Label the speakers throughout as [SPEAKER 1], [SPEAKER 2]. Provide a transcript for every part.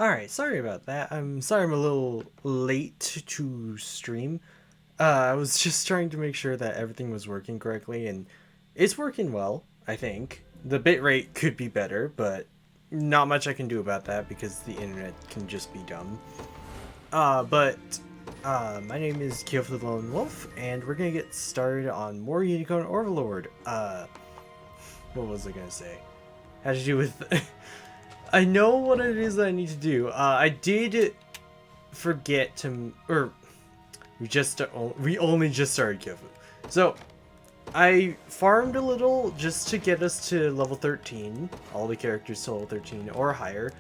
[SPEAKER 1] Alright, sorry about that. I'm sorry I'm a little late to stream. I was just trying to make sure that everything was working correctly, and it's working well, I think. The bitrate could be better, but not much I can do about that because the internet can just be dumb. My name is Kyofu the Lone Wolf, and we're gonna get started on more Unicorn Overlord. What was I gonna say? Had to do with... I know what it is that I need to do. I did forget to... Or, we only just started Kyofu. So, I farmed a little just to get us to level 13. All the characters to level 13 or higher.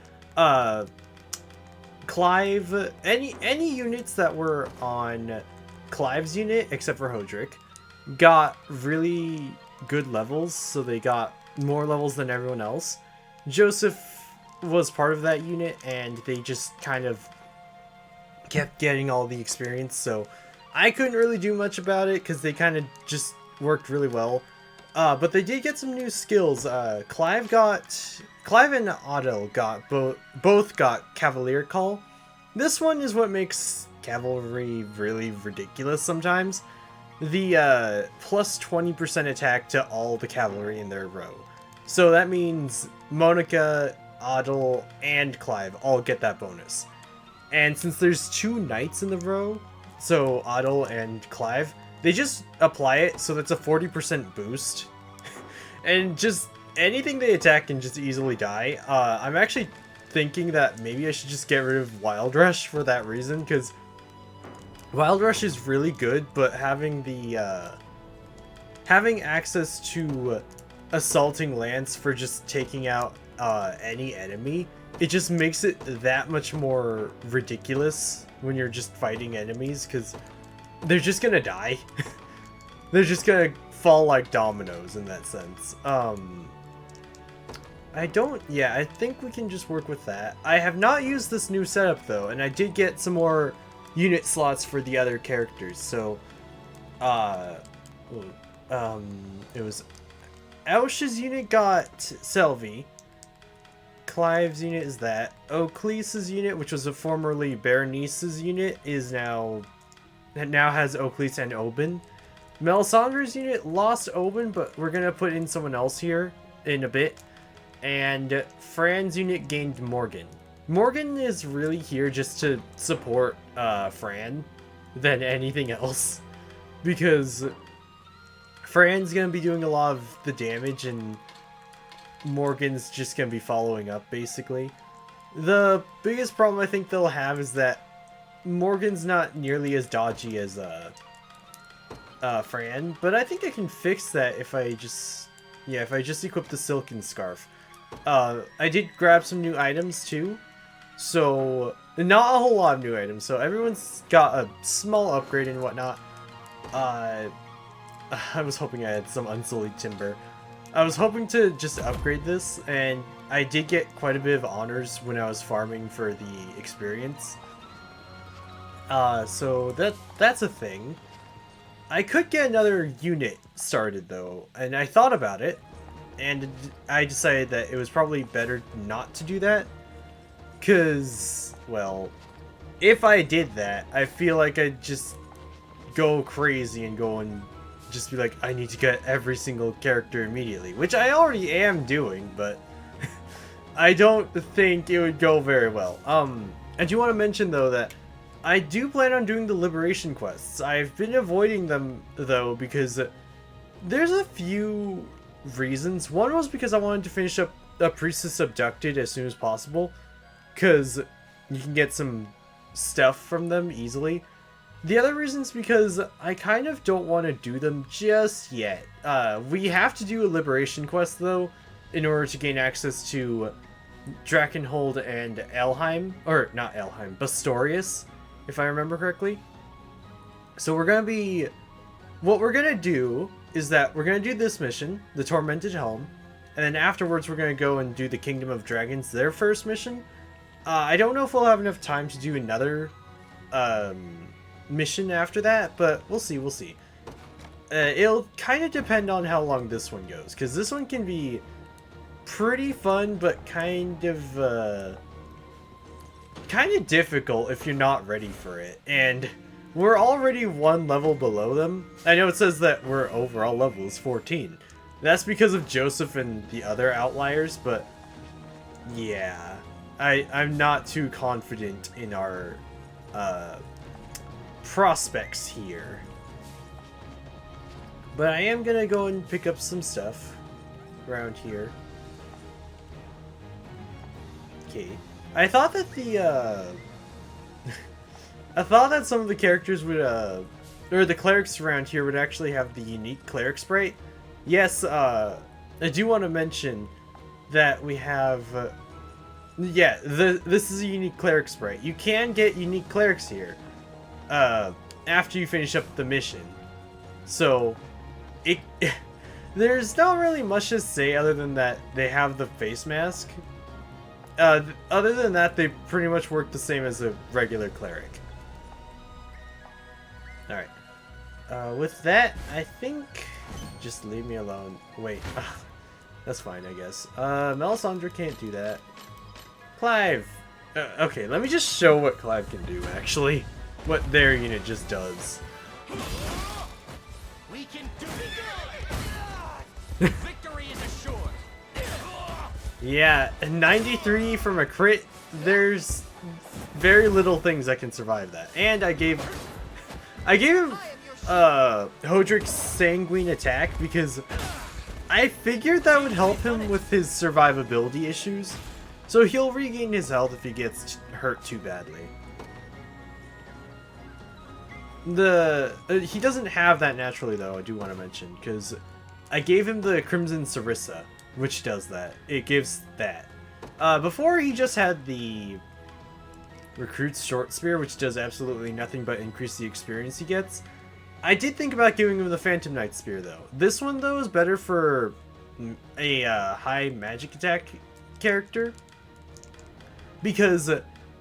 [SPEAKER 1] Clive... Any units that were on Clive's unit, except for Hodrick, got really good levels. So they got more levels than everyone else. Joseph was part of that unit, and they just kind of kept getting all the experience, so I couldn't really do much about it because they kind of just worked really well. But they did get some new skills. Clive and Adel got both got Cavalier Call. This one is what makes cavalry really ridiculous sometimes. The plus 20% attack to all the cavalry in their row. So that means Monica, Adel, and Clive all get that bonus. And since there's two knights in the row, so Adel and Clive, they just apply it, so that's a 40% boost. And just anything they attack can just easily die. I'm actually thinking that maybe I should just get rid of Wild Rush for that reason, because Wild Rush is really good, but having the having access to Assaulting Lance for just taking out any enemy, it just makes it that much more ridiculous when you're just fighting enemies, because they're just gonna die. They're just gonna fall like dominoes in that sense. I think we can just work with that. I have not used this new setup though, and I did get some more unit slots for the other characters, so it was Elsh's unit got Selvi. Clive's unit is that. Oaklease's unit, which was a formerly Berenice's unit, is now has Oaklese and Oben. Melisandre's unit lost Oben, but we're gonna put in someone else here in a bit. And Fran's unit gained Morgan. Morgan is really here just to support Fran than anything else, because Fran's gonna be doing a lot of the damage and Morgan's just gonna be following up, basically. The biggest problem I think they'll have is that Morgan's not nearly as dodgy as Fran, but I think I can fix that if I just equip the Silken Scarf. I did grab some new items too, so not a whole lot of new items, so everyone's got a small upgrade and whatnot. I was hoping I had some Unsullied Timber. I was hoping to just upgrade this, and I did get quite a bit of honors when I was farming for the experience. So that's a thing. I could get another unit started though, and I thought about it, and I decided that it was probably better not to do that, because, well, if I did that, I feel like I'd just go crazy and go and just be like, I need to get every single character immediately, which I already am doing, but I don't think it would go very well. I do want to mention though that I do plan on doing the liberation quests. I've been avoiding them though because there's a few reasons. One was because I wanted to finish up a Priestess Abducted as soon as possible, because you can get some stuff from them easily. The other reason is because I kind of don't want to do them just yet. We have to do a liberation quest though in order to gain access to Drakenhold and Elheim, or not Elheim, Bastorius, if I remember correctly. So what we're gonna do is that we're gonna do this mission, the Tormented Helm, and then afterwards we're gonna go and do the Kingdom of Dragons, their first mission. I don't know if we'll have enough time to do another mission after that, but we'll see. It'll kind of depend on how long this one goes, because this one can be pretty fun, but kind of kind of difficult if you're not ready for it, and we're already one level below them. I know it says that we're overall level is 14. That's because of Joseph and the other outliers, but yeah, I'm not too confident in our prospects here. But I am gonna go and pick up some stuff around here. Okay. I thought that I thought that some of the characters would, or the clerics around here would actually have the unique cleric sprite. Yes, I do want to mention that we have, yeah, this is a unique cleric sprite. You can get unique clerics here, after you finish up the mission. So, there's not really much to say other than that they have the face mask. Other than that, they pretty much work the same as a regular cleric. Alright. With that, I think... Just leave me alone. Wait. That's fine, I guess. Melisandre can't do that. Clive! Okay, let me just show what Clive can do, actually. What their unit just does.
[SPEAKER 2] We can do it! Victory is assured!
[SPEAKER 1] Yeah, 93 from a crit, there's very little things that can survive that. And I gave him Hodrick's Sanguine attack because I figured that would help him with his survivability issues. So he'll regain his health if he gets hurt too badly. He doesn't have that naturally though, I do want to mention, because I gave him the Crimson Sarissa, which does that. It gives that. Before he just had the Recruit's Short Spear, which does absolutely nothing but increase the experience he gets. I did think about giving him the Phantom Knight Spear though. This one though is better for a high magic attack character. Because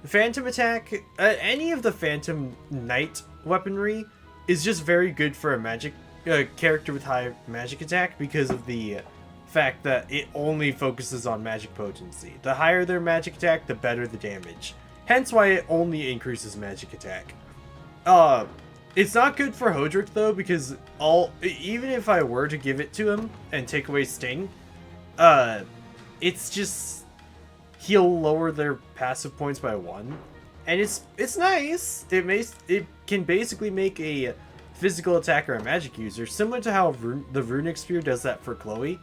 [SPEAKER 1] Phantom Attack, any of the Phantom Knight weaponry is just very good for a magic character with high magic attack because of the fact that it only focuses on magic potency. The higher their magic attack, the better the damage. Hence why it only increases magic attack. It's not good for Hodrick though, because even if I were to give it to him and take away Sting, it's just he'll lower their passive points by 1. And it's nice. It can basically make a physical attacker a magic user, similar to how the Runic Spear does that for Chloe.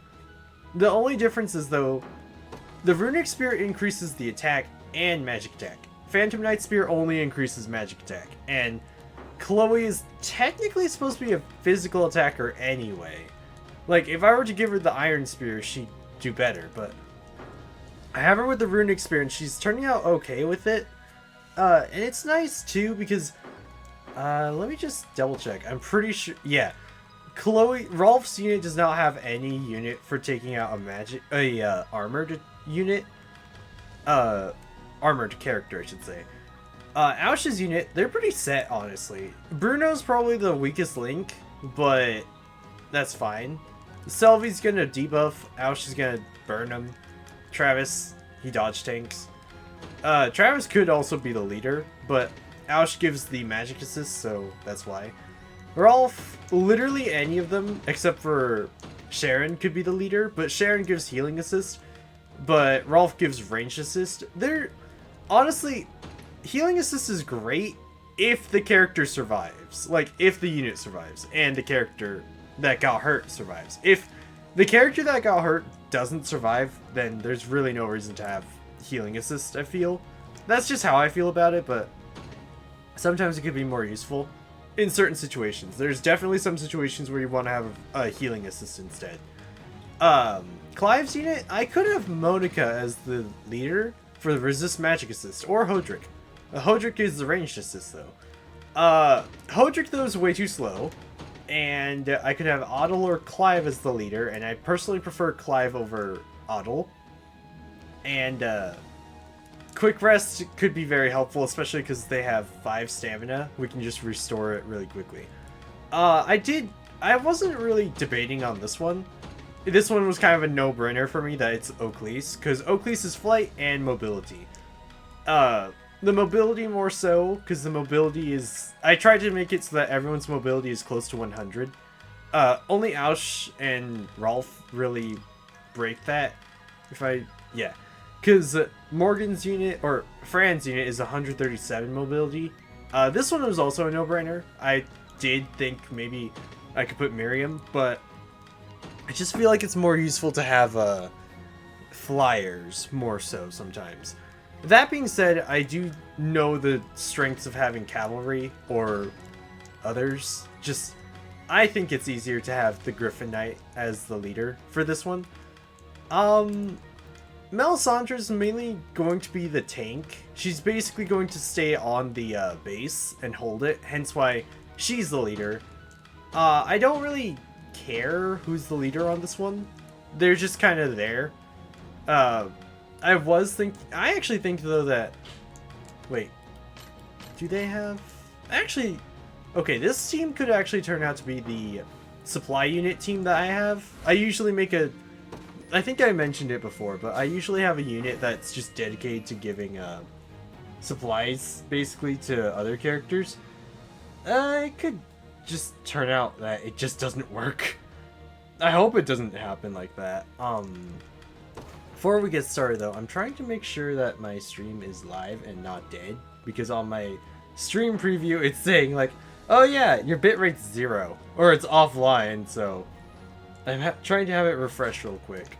[SPEAKER 1] The only difference is though, the Runic Spear increases the attack and magic attack. Phantom Knight Spear only increases magic attack, and Chloe is technically supposed to be a physical attacker anyway. Like, if I were to give her the Iron Spear, she'd do better, but I have her with the Runic Spear, and she's turning out okay with it. And it's nice, too, because, let me just double check. I'm pretty sure, yeah. Rolf's unit does not have any unit for taking out a armored unit. Armored character, I should say. Aush's unit, they're pretty set, honestly. Bruno's probably the weakest link, but that's fine. Selvy's gonna debuff, Aush is gonna burn him. Travis, he dodge tanks. Travis could also be the leader, but Aush gives the magic assist, so that's why. Rolf, literally any of them, except for Sharon, could be the leader, but Sharon gives healing assist, but Rolf gives range assist. Honestly, healing assist is great if the character survives. Like, if the unit survives, and the character that got hurt survives. If the character that got hurt doesn't survive, then there's really no reason to have healing assist, I feel. That's just how I feel about it, but sometimes it could be more useful in certain situations. There's definitely some situations where you want to have a healing assist instead. Clive's unit, I could have Monica as the leader for the resist magic assist, or Hodrick. Hodrick is the ranged assist though. Hodrick though is way too slow, and I could have Otto or Clive as the leader, and I personally prefer Clive over Otto. And quick rest could be very helpful, especially because they have 5 stamina. We can just restore it really quickly. I wasn't really debating on this one. This one was kind of a no-brainer for me that it's Oakleys, because Oakleys is flight and mobility. The mobility more so, because the mobility is... I tried to make it so that everyone's mobility is close to 100. Only Aush and Rolf really break that. Yeah. Because Morgan's unit, or Fran's unit, is 137 mobility. This one was also a no-brainer. I did think maybe I could put Miriam, but I just feel like it's more useful to have flyers more so sometimes. That being said, I do know the strengths of having cavalry or others. Just, I think it's easier to have the Griffin Knight as the leader for this one. Melisandre's mainly going to be the tank. She's basically going to stay on the base and hold it, hence why she's the leader. I don't really care who's the leader on this one. They're just kind of there. I actually think though that, wait, do they have, actually, okay, this team could actually turn out to be the supply unit team that I have. I usually make I think I mentioned it before, but I usually have a unit that's just dedicated to giving supplies basically to other characters. It could just turn out that it just doesn't work. I hope it doesn't happen like that. Before we get started though, I'm trying to make sure that my stream is live and not dead, because on my stream preview it's saying like, oh yeah, your bitrate's 0, or it's offline, so I'm trying to have it refresh real quick.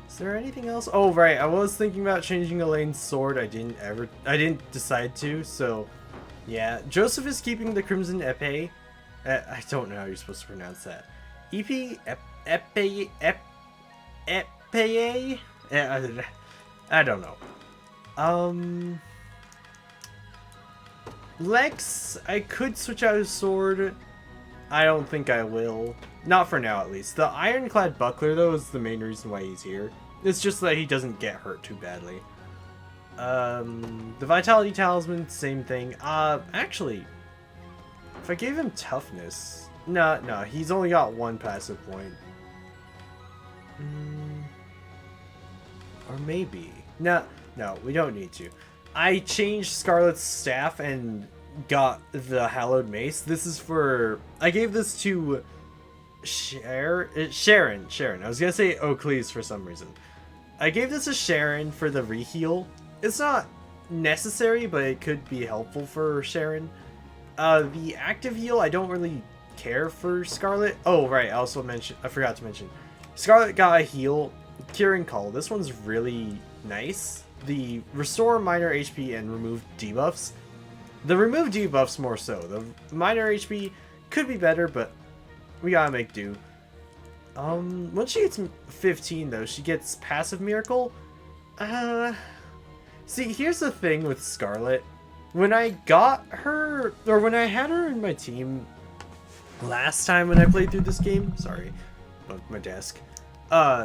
[SPEAKER 1] Is there anything else? Oh right, I was thinking about changing Elaine's sword. I didn't decide to, so yeah. Joseph is keeping the Crimson Epee. I don't know how you're supposed to pronounce that. Epee? Epee? I don't know. Lex, I could switch out his sword. I don't think I will. Not for now, at least. The Ironclad Buckler, though, is the main reason why he's here. It's just that he doesn't get hurt too badly. The Vitality Talisman, same thing. Actually, if I gave him Toughness... No, he's only got 1 passive point. Or maybe. No, we don't need to. I changed Scarlet's staff and got the Hallowed Mace. This is for... I gave this to Sharon. I was gonna say Oakleys for some reason. I gave this to Sharon for the reheal. It's not necessary, but it could be helpful for Sharon. The active heal, I don't really care for Scarlet. Oh, right, I forgot to mention. Scarlet got a heal, Curing Call. This one's really nice. The Restore Minor HP and Remove Debuffs. The Remove Debuffs more so. The Minor HP could be better, but we gotta make do. Once she gets 15 though, she gets Passive Miracle. See, here's the thing with Scarlet. When I got her, or when I had her in my team last time when I played through this game, sorry, my desk,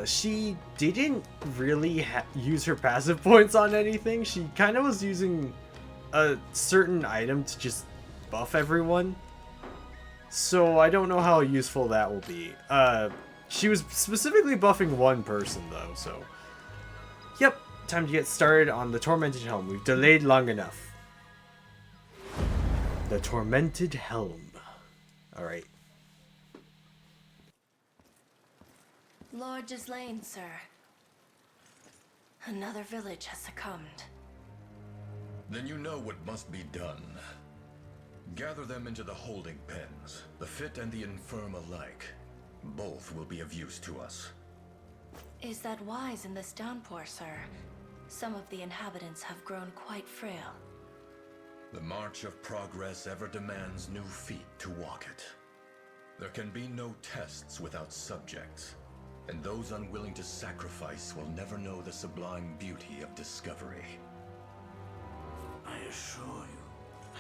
[SPEAKER 1] she didn't really use her passive points on anything. She kind of was using a certain item to just buff everyone. So I don't know how useful that will be. She was specifically buffing one person though, so. Yep, time to get started on the Tormented Helm. We've delayed long enough. The Tormented Helm. Alright.
[SPEAKER 2] Lord Gislaine, sir. Another village has succumbed.
[SPEAKER 3] Then you know what must be done. Gather them into the holding pens, the fit and the infirm alike. Both will be of use to us.
[SPEAKER 2] Is that wise in this downpour, sir? Some of the inhabitants have grown quite frail.
[SPEAKER 3] The march of progress ever demands new feet to walk it. There can be no tests without subjects, and those unwilling to sacrifice will never know the sublime beauty of discovery.
[SPEAKER 4] I assure you,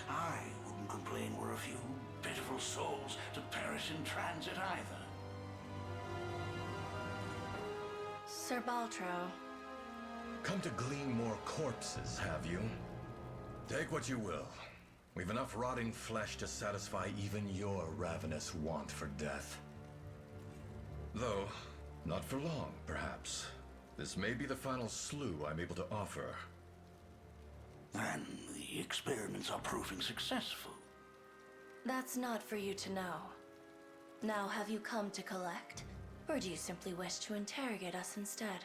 [SPEAKER 4] I wouldn't complain were a few pitiful souls to perish in transit either.
[SPEAKER 2] Sir Baltro.
[SPEAKER 3] Come to glean more corpses, have you? Take what you will. We've enough rotting flesh to satisfy even your ravenous want for death. Though, not for long, perhaps. This may be the final slew I'm able to offer.
[SPEAKER 4] Then the experiments are proving successful.
[SPEAKER 2] That's not for you to know. Now, have you come to collect? Or do you simply wish to interrogate us instead?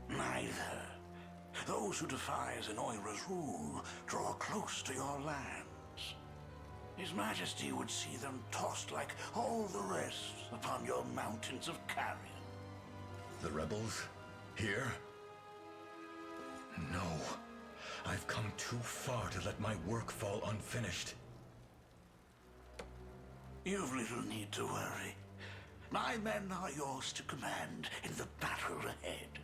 [SPEAKER 4] Neither. Those who defy Zenoiran's rule draw close to your lands. His Majesty would see them tossed like all the rest upon your mountains of carrion.
[SPEAKER 3] The rebels? Here? No. I've come too far to let my work fall unfinished.
[SPEAKER 4] You've little need to worry. My men are yours to command in the battle ahead.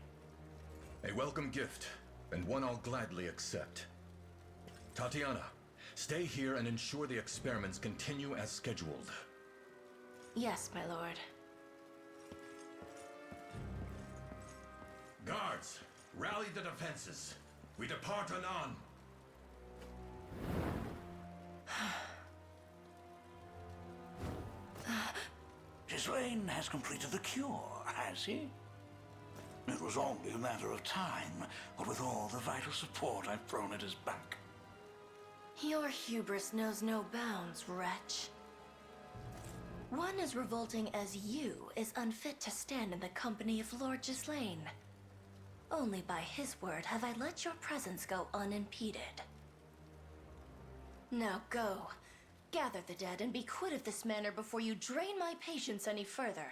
[SPEAKER 3] A welcome gift, and one I'll gladly accept. Tatiana, stay here and ensure the experiments continue as scheduled.
[SPEAKER 2] Yes, my lord.
[SPEAKER 3] Guards, rally the defenses. We depart anon.
[SPEAKER 4] Alain has completed the cure, has he? It was only a matter of time, what with all the vital support I've thrown at his back.
[SPEAKER 2] Your hubris knows no bounds, wretch. One as revolting as you is unfit to stand in the company of Lord Gislaine. Only by his word have I let your presence go unimpeded. Now go. Gather the dead and be quit of this manor before you drain my patience any further.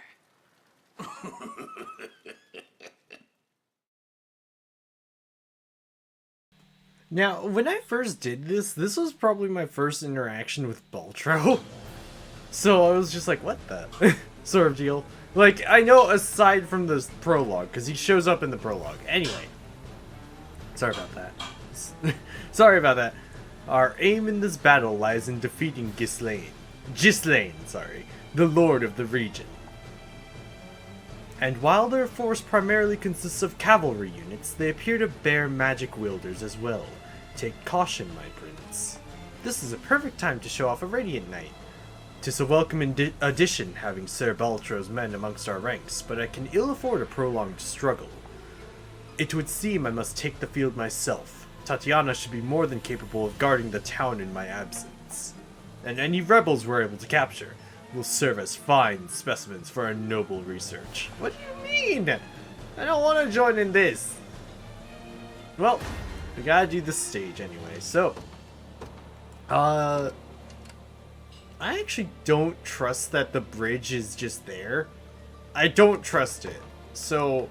[SPEAKER 1] Now, when I first did this was probably my first interaction with Baltro. So I was just like, what the? Sort of deal. Like, I know aside from the prologue, because he shows up in the prologue. Anyway. Sorry about that. Sorry about that. Our aim in this battle lies in defeating Gislaine, the lord of the region. And while their force primarily consists of cavalry units, they appear to bear magic wielders as well. Take caution, my prince. This is a perfect time to show off a Radiant Knight. 'Tis a welcome addition having Sir Baltro's men amongst our ranks, but I can ill afford a prolonged struggle. It would seem I must take the field myself. Tatiana should be more than capable of guarding the town in my absence. And any rebels we're able to capture will serve as fine specimens for our noble research. What do you mean? I don't want to join in this. Well, we gotta do this stage anyway, so... I actually don't trust that the bridge is just there. I don't trust it. So...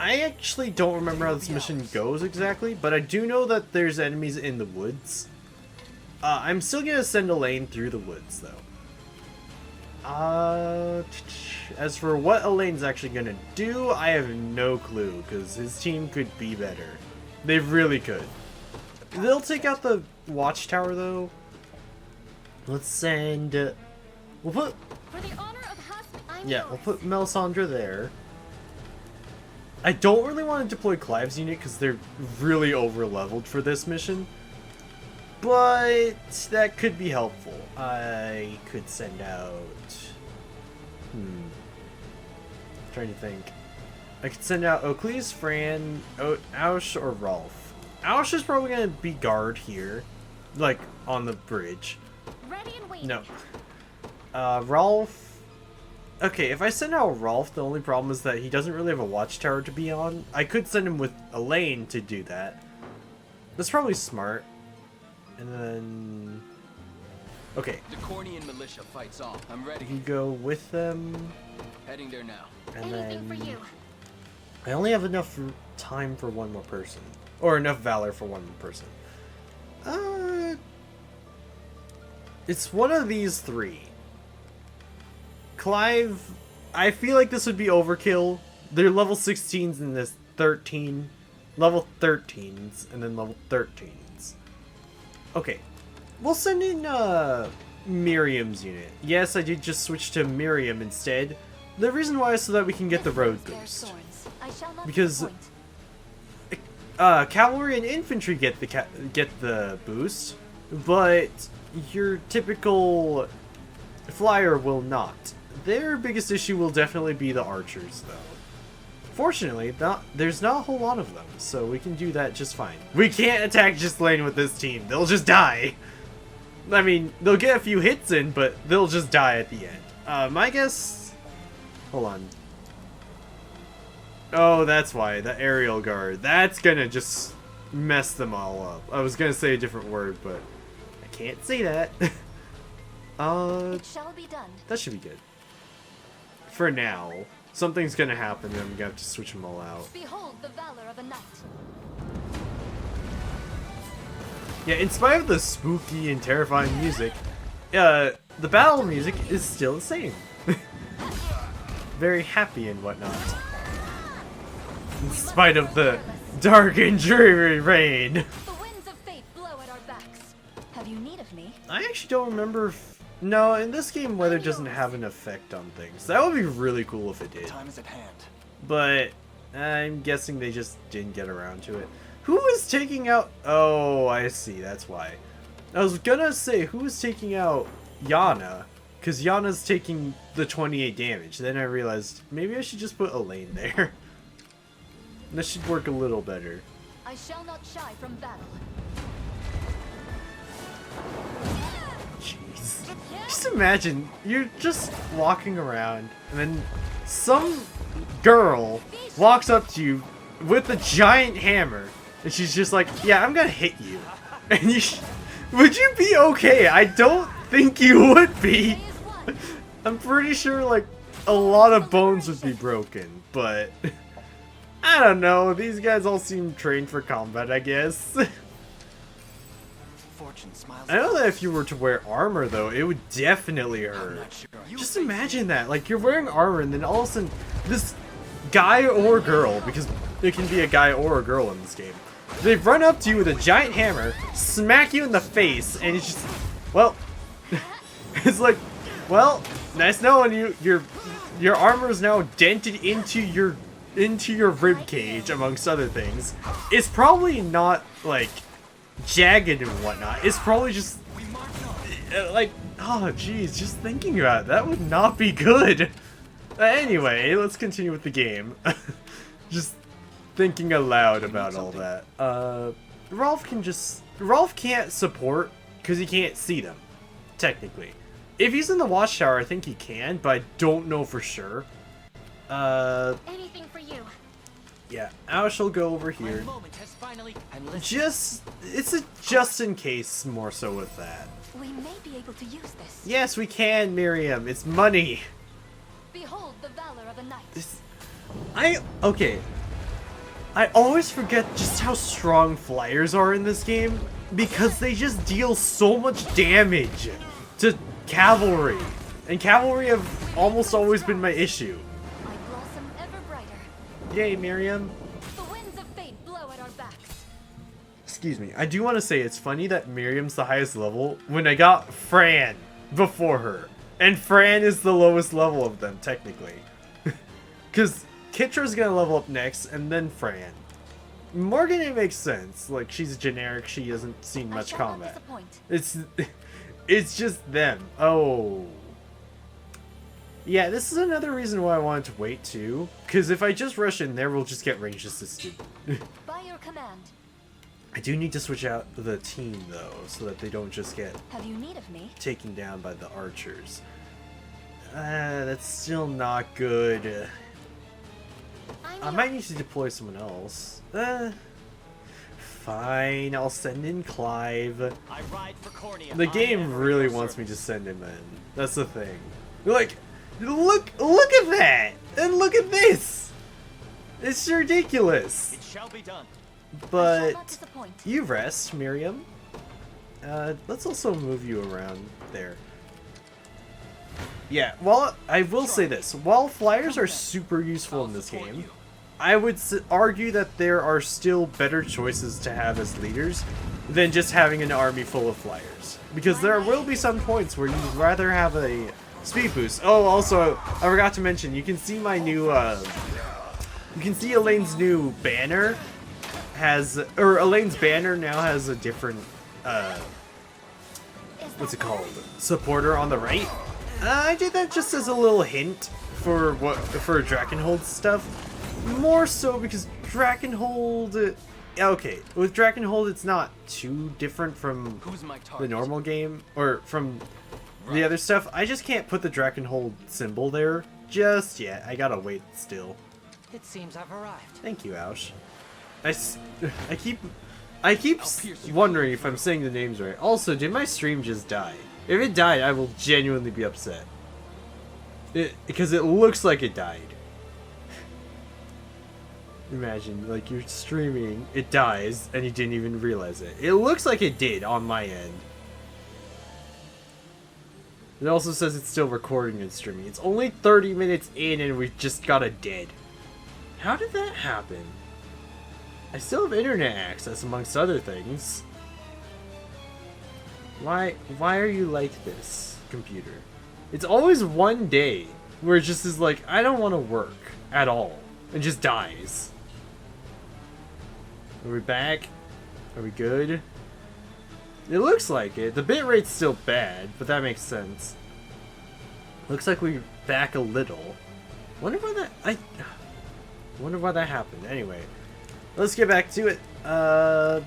[SPEAKER 1] I actually don't remember how this mission goes exactly, but I do know that there's enemies in the woods. I'm still gonna send Alain through the woods, though. As for what Elaine's actually gonna do, I have no clue, because his team could be better. They really could. They'll take out the watchtower, though. Let's send... we'll put...
[SPEAKER 2] For the honor of
[SPEAKER 1] we'll put Melisandre there. I don't really want to deploy Clive's unit because they're really over-leveled for this mission. But that could be helpful. I could send out... trying to think. I could send out Oakleys, Fran, Aush, or Rolf. Aush is probably going to be guard here. Like, on the bridge.
[SPEAKER 2] Ready and waiting.
[SPEAKER 1] No. Rolf... Okay, if I send out Rolf, the only problem is that he doesn't really have a watchtower to be on. I could send him with Alain to do that. That's probably smart. And then... okay.
[SPEAKER 5] The Cornian militia fights on. I'm ready.
[SPEAKER 1] You go with them.
[SPEAKER 5] Heading there now.
[SPEAKER 1] And
[SPEAKER 2] Anything
[SPEAKER 1] then...
[SPEAKER 2] for you.
[SPEAKER 1] I only have enough time for one more person. Or enough valor for one more person. It's one of these three. Clive, I feel like this would be overkill. They're level 16s in this 13. Level 13s, and then level 13s. Okay. We'll send in, Miriam's unit. Yes, I did just switch to Miriam instead. The reason why is so that we can get the road boost. Because cavalry and infantry get the boost, but your typical flyer will not. Their biggest issue will definitely be the archers, though. Fortunately, there's not a whole lot of them, so we can do that just fine. We can't attack Ghislaine with this team. They'll just die. I mean, they'll get a few hits in, but they'll just die at the end. My guess... Hold on. Oh, that's why. The aerial guard. That's gonna just mess them all up. I was gonna say a different word, but I can't say that.
[SPEAKER 2] It shall be done.
[SPEAKER 1] That should be good. For now. Something's gonna happen, and I'm gonna have to switch them all out.
[SPEAKER 2] Behold the valor of a knight.
[SPEAKER 1] Yeah, in spite of the spooky and terrifying music, the battle music is still the same. Very happy and whatnot. In spite of the dark and dreary rain.
[SPEAKER 2] The winds of fate blow at our backs. Have you need of me?
[SPEAKER 1] I actually don't remember if... No, in this game, weather doesn't have an effect on things. That would be really cool if it did.
[SPEAKER 5] Time is at hand.
[SPEAKER 1] But I'm guessing they just didn't get around to it. Who was taking out... Oh, I see. That's why. I was gonna say, who was taking out Yana? Because Yana's taking the 28 damage. Then I realized, maybe I should just put Alain there. That should work a little better.
[SPEAKER 2] I shall not shy from battle.
[SPEAKER 1] Jeez. Just imagine, you're just walking around, and then some girl walks up to you with a giant hammer, and she's just like, yeah, I'm gonna hit you. And you would you be okay? I don't think you would be. I'm pretty sure, like, a lot of bones would be broken, but... I don't know, these guys all seem trained for combat, I guess.
[SPEAKER 5] Fortune smiles.
[SPEAKER 1] I know that if you were to wear armor, though, it would definitely
[SPEAKER 5] I'm
[SPEAKER 1] hurt.
[SPEAKER 5] not sure.
[SPEAKER 1] Just imagine that, like, you're wearing armor and then all of a sudden, this guy or girl, because it can be a guy or a girl in this game, they run up to you with a giant hammer, smack you in the face, and it's just, well, it's like, well, nice knowing you. Your armor is now dented into your rib cage, amongst other things. It's probably not, like, jagged and whatnot. It's probably just, like, oh, jeez, just thinking about it, that would not be good. Anyway, let's continue with the game. Just thinking aloud about all that. Rolf can't support, because he can't see them, technically. If he's in the watchtower, I think he can, but I don't know for sure.
[SPEAKER 2] Anything for you.
[SPEAKER 1] Yeah, Ash will go over here. It's a just in case more so with that.
[SPEAKER 2] We may be able to use this.
[SPEAKER 1] Yes, we can, Miriam. It's money.
[SPEAKER 2] Behold the valor of a knight.
[SPEAKER 1] Okay. I always forget just how strong flyers are in this game because they just deal so much damage to cavalry. And cavalry have almost always been my issue.
[SPEAKER 2] I blossom ever brighter.
[SPEAKER 1] Yay, Miriam.
[SPEAKER 2] The winds of fate blow at our backs.
[SPEAKER 1] Excuse me. I do want to say it's funny that Miriam's the highest level when I got Fran before her. And Fran is the lowest level of them, technically. Because Kitra's gonna level up next, and then Fran. Morgan, it makes sense. Like, she's generic, she hasn't seen much combat. It's just them. Oh. Yeah, this is another reason why I wanted to wait, too. Because if I just rush in there, we'll just get range assisted.
[SPEAKER 2] By your command.
[SPEAKER 1] I do need to switch out the team, though, so that they don't just get
[SPEAKER 2] Have you need of me?
[SPEAKER 1] taken down by the archers. That's still not good. I might need to deploy someone else. Fine, I'll send in Clive.
[SPEAKER 5] I ride for Cornea.
[SPEAKER 1] The game really wants me to send him in. That's the thing. Like, look at that! And look at this! It's ridiculous!
[SPEAKER 5] It shall be done.
[SPEAKER 1] But
[SPEAKER 2] not disappoint.
[SPEAKER 1] you rest, Miriam. Let's also move you around there. Yeah, well, I will say this. While flyers are super useful in this game, I would argue that there are still better choices to have as leaders than just having an army full of flyers. Because there will be some points where you'd rather have a speed boost. Oh, also, I forgot to mention, you can see my new, you can see Elaine's new banner Elaine's banner now has a different, what's it called? Supporter on the right. I did that just as a little hint for Drakenhold stuff. more so because Drakenhold. Okay, with Drakenhold, it's not too different from
[SPEAKER 5] Who's my
[SPEAKER 1] the
[SPEAKER 5] target?
[SPEAKER 1] normal game or from the other stuff. I just can't put the Drakenhold symbol there just yet. I gotta wait still.
[SPEAKER 5] It seems I've arrived.
[SPEAKER 1] Thank you, Aush. I keep wondering if I'm saying the names right. Also, did my stream just die? If it died, I will genuinely be upset. Because it looks like it died. Imagine, like, you're streaming, it dies, and you didn't even realize it. It looks like it did on my end. It also says it's still recording and streaming. It's only 30 minutes in and we just got a dead. How did that happen? I still have internet access amongst other things. Why are you like this, computer? It's always one day where it just is like, I don't want to work at all. And just dies. Are we back? Are we good? It looks like it. The bitrate's still bad, but that makes sense. Looks like we're back a little. Wonder why that happened. Anyway, let's get back to it. That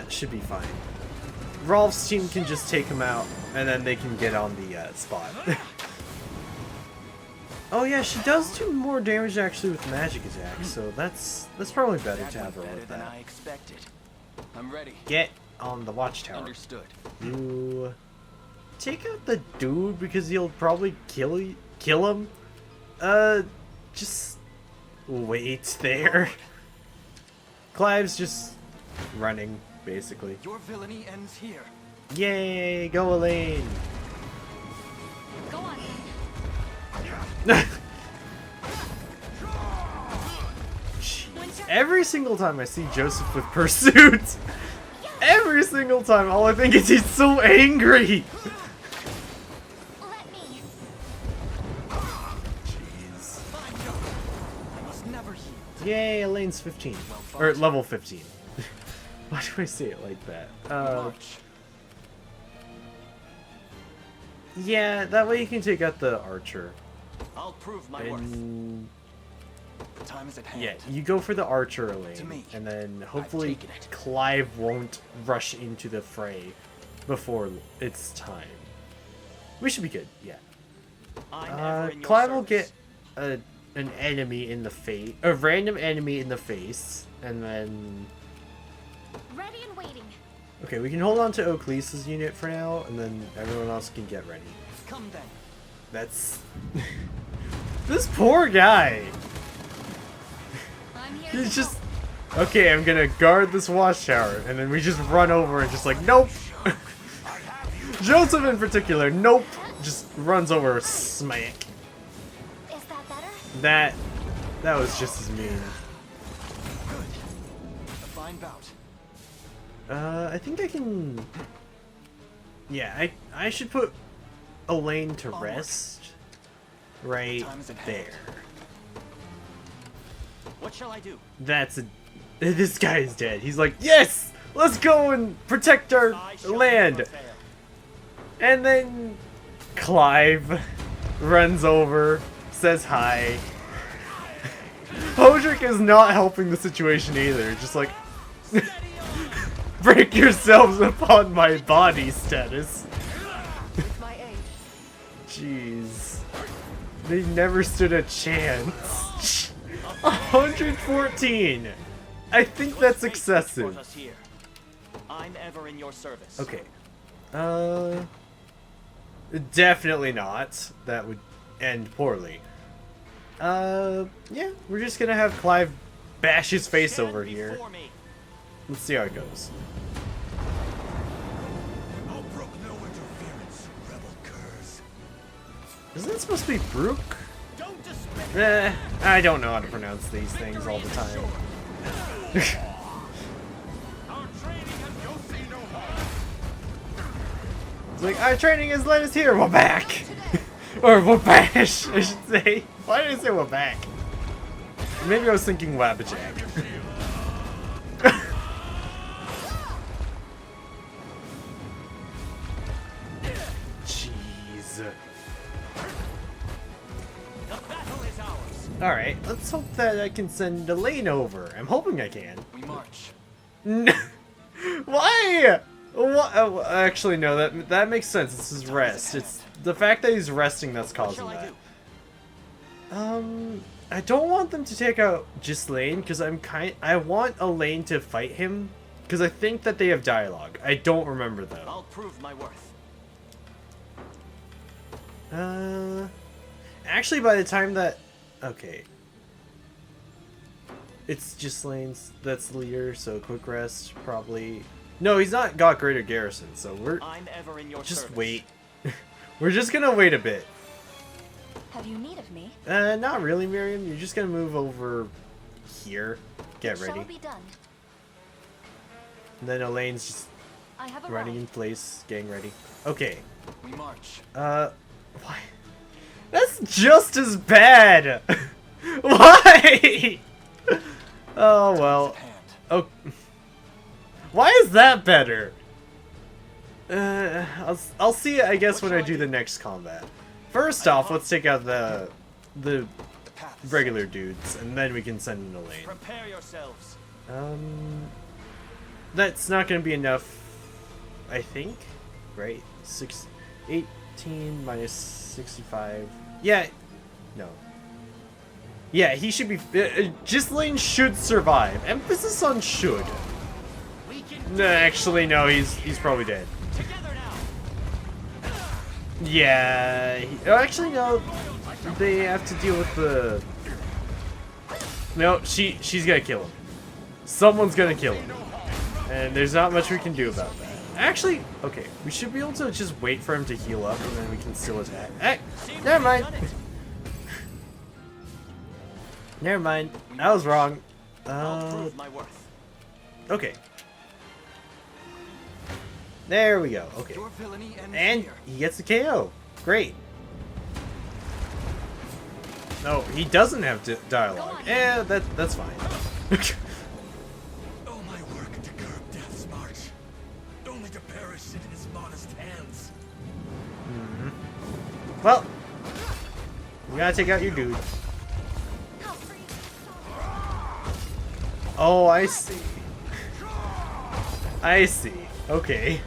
[SPEAKER 1] should be fine. Rolf's team can just take him out, and then they can get on the spot. Oh yeah, she does do more damage actually with magic attacks, so that's probably better to have her with
[SPEAKER 5] than
[SPEAKER 1] that.
[SPEAKER 5] I expected. I'm ready.
[SPEAKER 1] Get on the watchtower.
[SPEAKER 5] Understood.
[SPEAKER 1] You take out the dude because he'll probably kill him. Just wait there. Clive's just running basically.
[SPEAKER 5] Your villainy ends here.
[SPEAKER 1] Yay, go Alain.
[SPEAKER 2] Go on.
[SPEAKER 1] Jeez. Every single time I see Joseph with pursuit, every single time all I think is he's so angry.
[SPEAKER 2] Let me.
[SPEAKER 1] Jeez.
[SPEAKER 5] I must never yield.
[SPEAKER 1] Yay, Elaine's 15. Or level 15. Why do I say it like that?
[SPEAKER 5] March.
[SPEAKER 1] Yeah, that way you can take out the archer.
[SPEAKER 5] I'll prove my worth.
[SPEAKER 1] And
[SPEAKER 5] The time is at hand.
[SPEAKER 1] yeah, you go for the archer,
[SPEAKER 5] To
[SPEAKER 1] Alain,
[SPEAKER 5] me.
[SPEAKER 1] and then hopefully
[SPEAKER 5] taken it.
[SPEAKER 1] Clive won't rush into the fray before it's time. We should be good, yeah.
[SPEAKER 5] I'm ever in your
[SPEAKER 1] Clive will
[SPEAKER 5] service.
[SPEAKER 1] get an enemy in the face, a random enemy in the face, and then
[SPEAKER 2] Ready and waiting.
[SPEAKER 1] okay, we can hold on to Oaklease's unit for now, and then everyone else can get ready.
[SPEAKER 5] Come then.
[SPEAKER 1] That's this poor guy.
[SPEAKER 2] I'm here.
[SPEAKER 1] He's
[SPEAKER 2] to
[SPEAKER 1] just okay. I'm gonna guard this watchtower, and then we just run over and just like nope. Joseph in particular, nope. Just runs over, smack.
[SPEAKER 2] help. Is that better?
[SPEAKER 1] That was just as mean.
[SPEAKER 5] Good. A fine bout.
[SPEAKER 1] I think I can. Yeah, I should put Alain to
[SPEAKER 5] Onward.
[SPEAKER 1] rest right
[SPEAKER 5] Time is at hand.
[SPEAKER 1] there.
[SPEAKER 5] What shall I do?
[SPEAKER 1] That's a. This guy is dead. He's like, yes, let's go and protect our
[SPEAKER 5] I shall
[SPEAKER 1] land.
[SPEAKER 5] never fail.
[SPEAKER 1] And then Clive runs over, says hi. Hodrick is not helping the situation either. Just like, break yourselves upon my body status.
[SPEAKER 2] With my aid.
[SPEAKER 1] Jeez. They never stood a chance. 114. I think that's
[SPEAKER 5] Fate
[SPEAKER 1] excessive.
[SPEAKER 5] brought us here. I'm ever in your service.
[SPEAKER 1] Okay. Definitely not. That would end poorly. Yeah, we're just gonna have Clive bash his face
[SPEAKER 5] Stand
[SPEAKER 1] over here.
[SPEAKER 5] before me.
[SPEAKER 1] Let's see how it goes.
[SPEAKER 3] I'll brook no interference, rebel curs.
[SPEAKER 1] Isn't that supposed to be Brook?
[SPEAKER 5] Don't despair.
[SPEAKER 1] I don't know how to pronounce these things all the time.
[SPEAKER 3] Our training has you'll see no harm.
[SPEAKER 1] It's like, our training has led us here, we're back! Or Wabash, I should say. Why did I say we're back? Maybe I was thinking Wabbajack. Jeez.
[SPEAKER 5] The battle is ours.
[SPEAKER 1] Alright, let's hope that I can send Alain over. I'm hoping I can.
[SPEAKER 5] We march.
[SPEAKER 1] Why? What? Oh, actually, no. That makes sense. It's his rest. It's the fact that he's resting that's causing that. I don't want them to take out Ghislaine because I want Alain to fight him because I think that they have dialogue. I don't remember though.
[SPEAKER 5] I'll prove my worth.
[SPEAKER 1] Actually, by the time that, okay, it's Ghislaine's that's the leader, so quick rest probably. No, he's not got greater garrison, so
[SPEAKER 5] I'm ever in your
[SPEAKER 1] just
[SPEAKER 5] service.
[SPEAKER 1] wait. We're just gonna wait a bit.
[SPEAKER 2] Have you need of me?
[SPEAKER 1] Not really, Miriam. You're just gonna move over here. Get ready.
[SPEAKER 2] Shall be done.
[SPEAKER 1] And then Elaine's just
[SPEAKER 2] I have a
[SPEAKER 1] running in place, getting ready. Okay.
[SPEAKER 5] We march.
[SPEAKER 1] Why? That's just as bad! Why? Oh, well. Oh. Why is that better? I'll see, I guess, when I do the next combat. First off, let's take out the regular dudes, and then we can send in Alain.
[SPEAKER 5] Prepare yourselves.
[SPEAKER 1] That's not gonna be enough, I think, right? 18 minus 65. Yeah, no. Yeah, he should be. Ghislaine should survive. Emphasis on should. No, actually, no. He's probably dead.
[SPEAKER 5] Together now.
[SPEAKER 1] Yeah. Actually, no. They have to deal with the. No, she's gonna kill him. Someone's gonna kill him, and there's not much we can do about that. Actually, okay, we should be able to just wait for him to heal up, and then we can still attack. Hey, never mind. Never mind. I was wrong.
[SPEAKER 5] I'll prove my worth.
[SPEAKER 1] Okay. There we go. Okay.
[SPEAKER 5] Your villainy
[SPEAKER 1] And
[SPEAKER 5] here.
[SPEAKER 1] he gets the KO. Great. No, he doesn't have dialogue. Yeah, that's fine.
[SPEAKER 3] All my work to curb death's march, only to perish in his modest hands.
[SPEAKER 1] Well, we gotta take out your dude. Oh, I see. I see. Okay.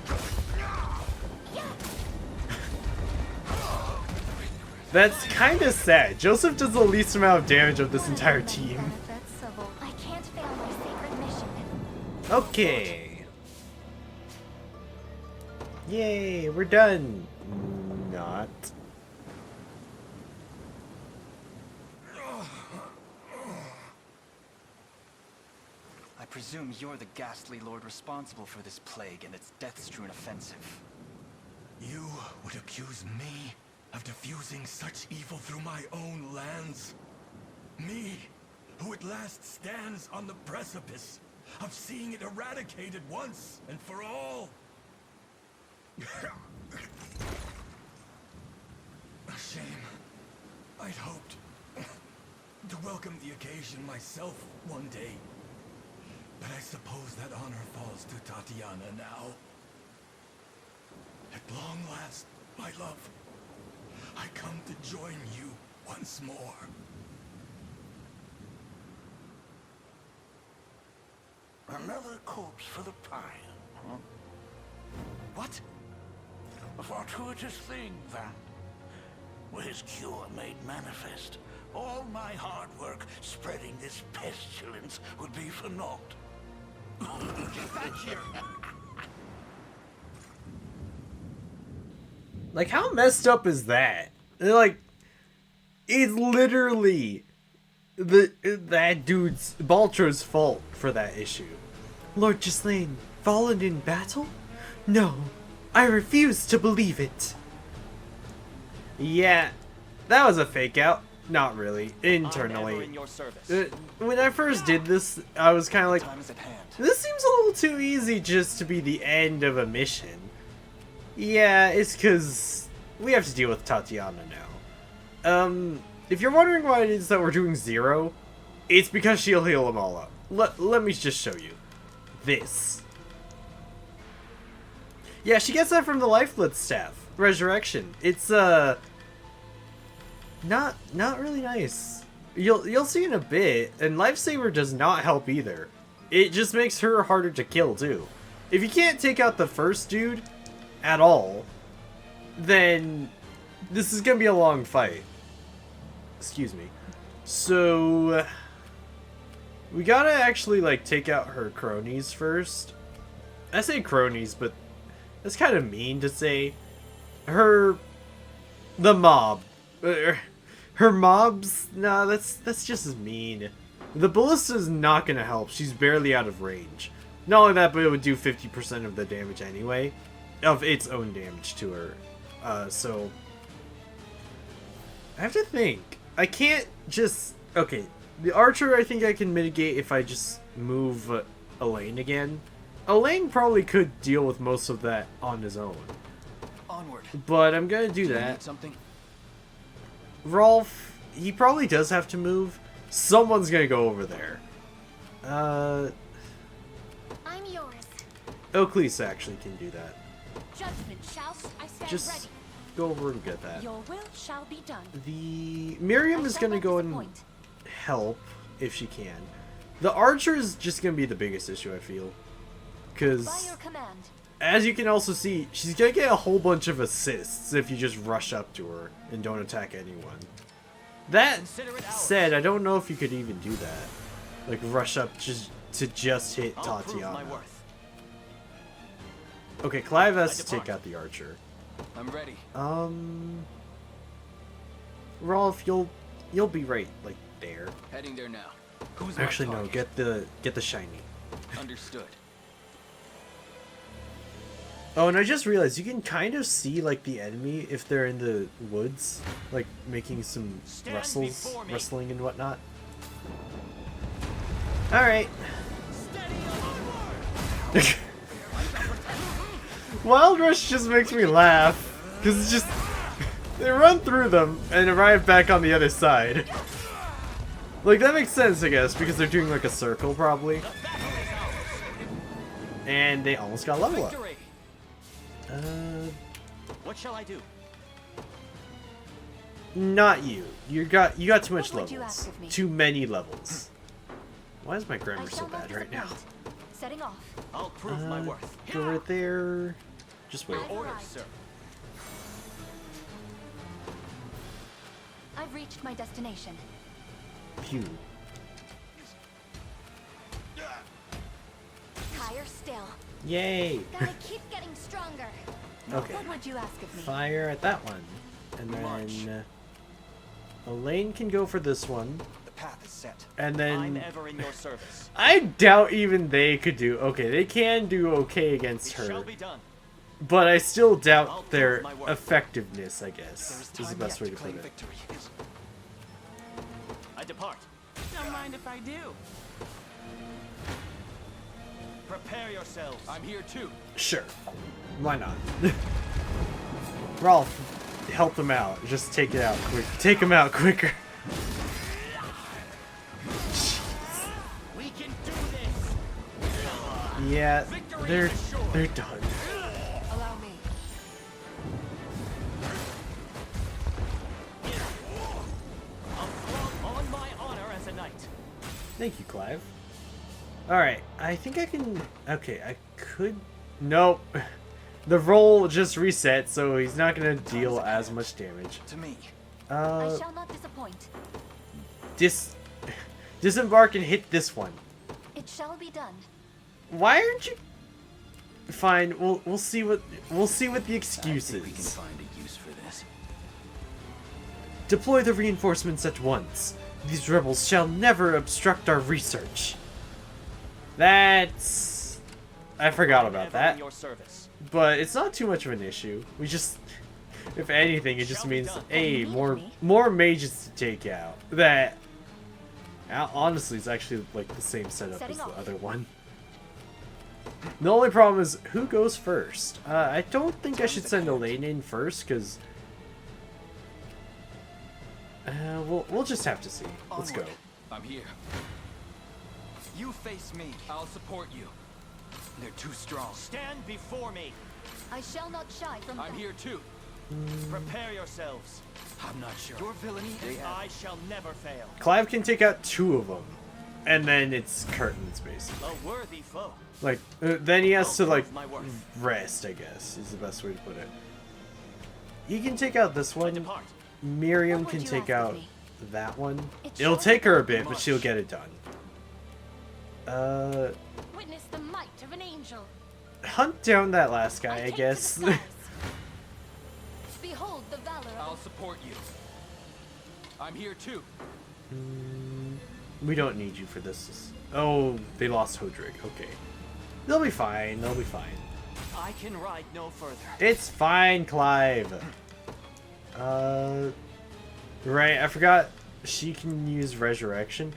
[SPEAKER 1] That's kind of sad. Joseph does the least amount of damage of this entire team.
[SPEAKER 2] I can't fail my sacred mission.
[SPEAKER 1] Okay. Yay, we're done. Not.
[SPEAKER 5] I presume you're the ghastly lord responsible for this plague and its death-strewn offensive.
[SPEAKER 3] You would accuse me of diffusing such evil through my own lands? Me, who at last stands on the precipice of seeing it eradicated once and for all? A shame. I'd hoped to welcome the occasion myself one day. But I suppose that honor falls to Tatiana now. At long last, my love, I come to join you once more.
[SPEAKER 4] Another corpse for the pyre, huh?
[SPEAKER 5] What?
[SPEAKER 4] A fortuitous thing, that. Were his cure made manifest, all my hard work spreading this pestilence would be for naught.
[SPEAKER 5] Get back here!
[SPEAKER 1] Like, how messed up is that? Like, it's literally that dude's Baltro's fault for that issue. Lord Ghislaine, fallen in battle? No, I refuse to believe it. Yeah, that was a fake out. Not really.
[SPEAKER 5] I'm
[SPEAKER 1] Internally.
[SPEAKER 5] ever in your service.
[SPEAKER 1] When I first did this, I was kind of like,
[SPEAKER 5] Time is at hand.
[SPEAKER 1] this seems a little too easy just to be the end of a mission. Yeah, it's because we have to deal with Tatiana now. If you're wondering why it is that we're doing 0, it's because she'll heal them all up. Let me just show you. This. Yeah, she gets that from the Lifelet staff. Resurrection. It's, not really nice. You'll see in a bit, and Lifesaver does not help either. It just makes her harder to kill too. If you can't take out the first dude at all, then this is gonna be a long fight. Excuse me. So we gotta actually like take out her cronies first. I say cronies, but that's kind of mean to say. The mob. Her mobs? Nah, that's just as mean. The ballista's not gonna help. She's barely out of range. Not only that, but it would do 50% of the damage anyway. Of its own damage to her. So I have to think. I can't just... Okay, the archer I think I can mitigate if I just move Alain again. Alain probably could deal with most of that on his own.
[SPEAKER 5] Onward.
[SPEAKER 1] But I'm gonna do
[SPEAKER 5] Do you
[SPEAKER 1] that.
[SPEAKER 5] need something?
[SPEAKER 1] Rolf, he probably does have to move. Someone's gonna go over there.
[SPEAKER 2] I'm yours.
[SPEAKER 1] Oakleys actually can do that.
[SPEAKER 2] Judgment shall I stand
[SPEAKER 1] Just
[SPEAKER 2] ready.
[SPEAKER 1] go over and get that.
[SPEAKER 2] Your will shall be done.
[SPEAKER 1] The Miriam
[SPEAKER 2] I
[SPEAKER 1] is
[SPEAKER 2] shall
[SPEAKER 1] gonna
[SPEAKER 2] not
[SPEAKER 1] go and
[SPEAKER 2] disappoint.
[SPEAKER 1] help if she can. The archer is just gonna be the biggest issue, I feel.
[SPEAKER 2] By
[SPEAKER 1] Because,
[SPEAKER 2] your command.
[SPEAKER 1] as you can also see, she's gonna get a whole bunch of assists if you just rush up to her and don't attack anyone. That
[SPEAKER 5] Consider it ours.
[SPEAKER 1] said, I don't know if you could even do that. Like, rush up just to hit
[SPEAKER 5] I'll prove my
[SPEAKER 1] Tatiana.
[SPEAKER 5] worth.
[SPEAKER 1] Okay, Clive has to
[SPEAKER 5] depart.
[SPEAKER 1] take out the archer.
[SPEAKER 5] I'm ready.
[SPEAKER 1] Rolf, you'll be right, like, there.
[SPEAKER 5] Heading there now. Who's my
[SPEAKER 1] Actually, no,
[SPEAKER 5] target?
[SPEAKER 1] get the shiny.
[SPEAKER 5] Understood.
[SPEAKER 1] Oh, and I just realized you can kind of see, like, the enemy if they're in the woods, like, making some
[SPEAKER 5] Stand before me.
[SPEAKER 1] rustling and whatnot. Alright. Wild Rush just makes me laugh, because it's just... They run through them and arrive back on the other side. Like, that makes sense, I guess, because they're doing, like, a circle, probably. And they almost got level up.
[SPEAKER 5] Victory. What shall I do?
[SPEAKER 1] Not you. You got too much
[SPEAKER 2] What would you
[SPEAKER 1] levels.
[SPEAKER 2] ask of me?
[SPEAKER 1] Too many levels. Why is my
[SPEAKER 2] I
[SPEAKER 1] grammar so
[SPEAKER 2] shall not
[SPEAKER 1] bad right now?
[SPEAKER 2] disappoint. Setting off.
[SPEAKER 5] I'll prove my worth.
[SPEAKER 1] Go right there. Just wait.
[SPEAKER 2] I've
[SPEAKER 5] Orders,
[SPEAKER 2] arrived.
[SPEAKER 5] sir.
[SPEAKER 2] I've reached my destination.
[SPEAKER 1] Phew.
[SPEAKER 2] Higher still.
[SPEAKER 1] Yay!
[SPEAKER 2] Gotta keep getting stronger.
[SPEAKER 1] Okay.
[SPEAKER 2] What would you ask of me?
[SPEAKER 1] Fire at that one. And
[SPEAKER 5] March.
[SPEAKER 1] then... Elaine can go for this one.
[SPEAKER 5] The path is set.
[SPEAKER 1] And
[SPEAKER 5] I'm
[SPEAKER 1] then...
[SPEAKER 5] ever in your service.
[SPEAKER 1] I doubt even they could do... Okay, they can do okay against
[SPEAKER 5] It
[SPEAKER 1] her.
[SPEAKER 5] shall be done.
[SPEAKER 1] But I still
[SPEAKER 5] I'll
[SPEAKER 1] doubt
[SPEAKER 5] prove
[SPEAKER 1] their
[SPEAKER 5] my worth.
[SPEAKER 1] effectiveness, I
[SPEAKER 5] There
[SPEAKER 1] guess.
[SPEAKER 5] is
[SPEAKER 1] Is the
[SPEAKER 5] time
[SPEAKER 1] best
[SPEAKER 5] yet
[SPEAKER 1] way
[SPEAKER 5] to
[SPEAKER 1] to
[SPEAKER 5] claim
[SPEAKER 1] put it.
[SPEAKER 5] victory. I depart. Don't mind if I do. Prepare yourselves. I'm here too.
[SPEAKER 1] Sure. Why not? Rolf, help them out. Just take it out quick. Take them out quicker.
[SPEAKER 5] We can do this.
[SPEAKER 1] Yeah,
[SPEAKER 5] Victory
[SPEAKER 1] they're
[SPEAKER 5] is assured.
[SPEAKER 1] they're done.
[SPEAKER 2] Allow me.
[SPEAKER 5] I'll swear on my honor as a knight.
[SPEAKER 1] Thank you, Clive. Alright, I think I can... Okay, I could... Nope. The roll just reset, so he's not going to deal as much damage.
[SPEAKER 5] To me.
[SPEAKER 2] I shall not disappoint.
[SPEAKER 1] Disembark and hit this one.
[SPEAKER 2] It shall be done.
[SPEAKER 1] Why aren't you... Fine, we'll see what the excuse
[SPEAKER 5] I think we can
[SPEAKER 1] is.
[SPEAKER 5] find a use for this.
[SPEAKER 1] Deploy the reinforcements at once. These rebels shall never obstruct our research. That's... I forgot
[SPEAKER 5] I'm
[SPEAKER 1] about
[SPEAKER 5] ever
[SPEAKER 1] that.
[SPEAKER 5] in your service.
[SPEAKER 1] But it's not too much of an issue. We just... If anything, it just
[SPEAKER 5] Shall be
[SPEAKER 1] means,
[SPEAKER 5] done.
[SPEAKER 1] hey,
[SPEAKER 2] You need me.
[SPEAKER 1] more mages to take out. That... Honestly, it's actually like the same setup
[SPEAKER 2] Setting
[SPEAKER 1] as the
[SPEAKER 2] off.
[SPEAKER 1] other one. The only problem is, who goes first? I don't think I should send Alain in first, because... we'll just have to see. Let's go.
[SPEAKER 5] Onward. I'm here. You face me. I'll support you. They're too strong. Stand before me.
[SPEAKER 2] I shall not shy from
[SPEAKER 5] I'm
[SPEAKER 2] that.
[SPEAKER 5] here too. Prepare yourselves.
[SPEAKER 6] I'm not sure.
[SPEAKER 5] Your villainy and I shall never fail.
[SPEAKER 1] Clive can take out 2 of them, and then it's curtains basically.
[SPEAKER 5] A worthy foe.
[SPEAKER 1] Like then he has to like
[SPEAKER 5] My worth.
[SPEAKER 1] rest, I guess, is the best way to put it. He can take out this one.
[SPEAKER 5] Depart.
[SPEAKER 1] Miriam
[SPEAKER 2] What
[SPEAKER 1] can
[SPEAKER 2] would you
[SPEAKER 1] take
[SPEAKER 2] ask of
[SPEAKER 1] out
[SPEAKER 2] me?
[SPEAKER 1] that one.
[SPEAKER 2] It's
[SPEAKER 1] It'll
[SPEAKER 2] short
[SPEAKER 1] take her a
[SPEAKER 2] but
[SPEAKER 1] bit, but she'll get it done.
[SPEAKER 7] Witness the might of an angel.
[SPEAKER 1] Hunt down that last guy, I
[SPEAKER 7] take to
[SPEAKER 1] guess.
[SPEAKER 7] the skies. Behold the valor
[SPEAKER 6] I'll
[SPEAKER 7] of
[SPEAKER 6] support you. I'm here too.
[SPEAKER 1] We don't need you for this. Oh, they lost Hodrick. Okay. They'll be fine. They'll be fine.
[SPEAKER 5] I can ride no further.
[SPEAKER 1] It's fine, Clive. Right, I forgot she can use resurrection.